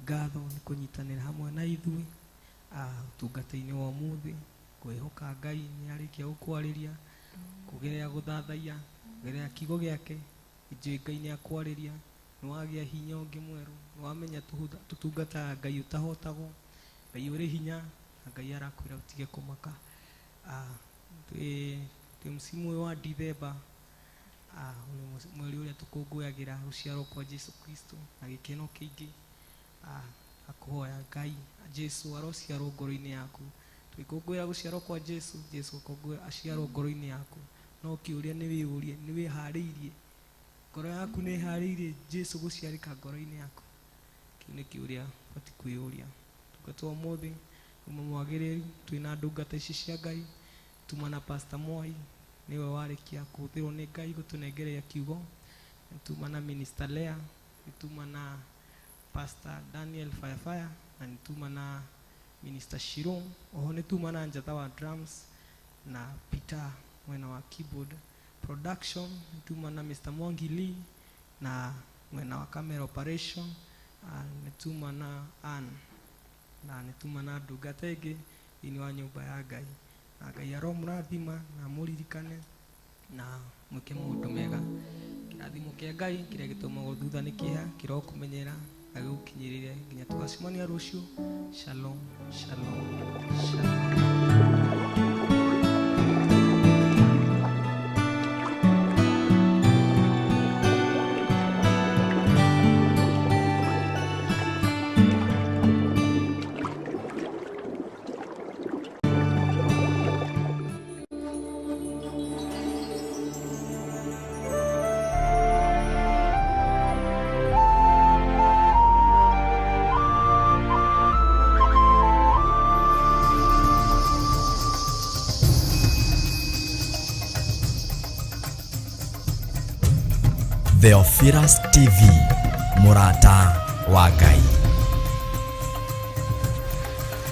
ngatho nĩ kũnyitanĩra hamwe na ithuĩ ũtungata-inĩ wa ũmũthĩ. Kwĩhoka Ngai nĩ arĩkia gũkwarĩria kũgerera gũthathaiya, kũgerera kiugo gĩake. Njũĩ Ngai nĩ akwarĩria, nĩ wagĩa hinya ũngĩ mwerũ, nĩ wamenya tũtungataga Ngai ũtahotagwo, Ngai ũrĩ hinya, na Ngai arakwĩra ũtige kũmaka. Twĩ msimu ũyũ wa Dithemba, mweri uria tukungũyagĩra gũciarwo kwa Jesu Kristo na gĩkeno kĩingĩ. Akuhoya Ngai Jesu arociarwo ngoro-inĩ yaku. Twĩkũngũyĩra gũciarwo kwa Jesu, Jesu aciarwo ngoro-inĩ yaku. No kĩũria nĩ wĩyũrie, nĩ wĩharĩirie, ngoro yaku nĩ ĩharĩirie Jesu gũciarĩka ngoro-inĩ yaku? Kĩu nĩ kĩũria bati kwĩyũria. Tungata ũmũthĩ mwagĩrĩru, twĩna ndungata ici cia Ngai. Tuma na Pastor Moi, niwe warĩkia kũhũthĩrwo nĩ Ngai gũtũnengereria kiugo. Nĩtuma na Minister Lea, nĩtuma na Pastor Daniel Firefire, na nĩtuma na Minister Shirom. Oho nĩtuma na Njatha wa drums na Peter mwena wa keyboard production. Nĩtuma na Mr. Mwangi Lee na mwena wa camera operation. Nĩtuma na Ann, na nĩtuma na ndungata ĩngĩ thĩinĩ wa nyũmba ya Ngai. Na Ngai aromũrathima na mũririkane na mwĩke maũndũ mega. Kĩrathimo kĩa Ngai kĩrĩa gĩtũmagwo thutha nĩ kĩeha, kĩrokũmenyera na gĩgũkinyĩrĩre nginya tũgacemania rũciũ. Shalom, shalom, shalom. Theophilus TV, MURATA wa Ngai.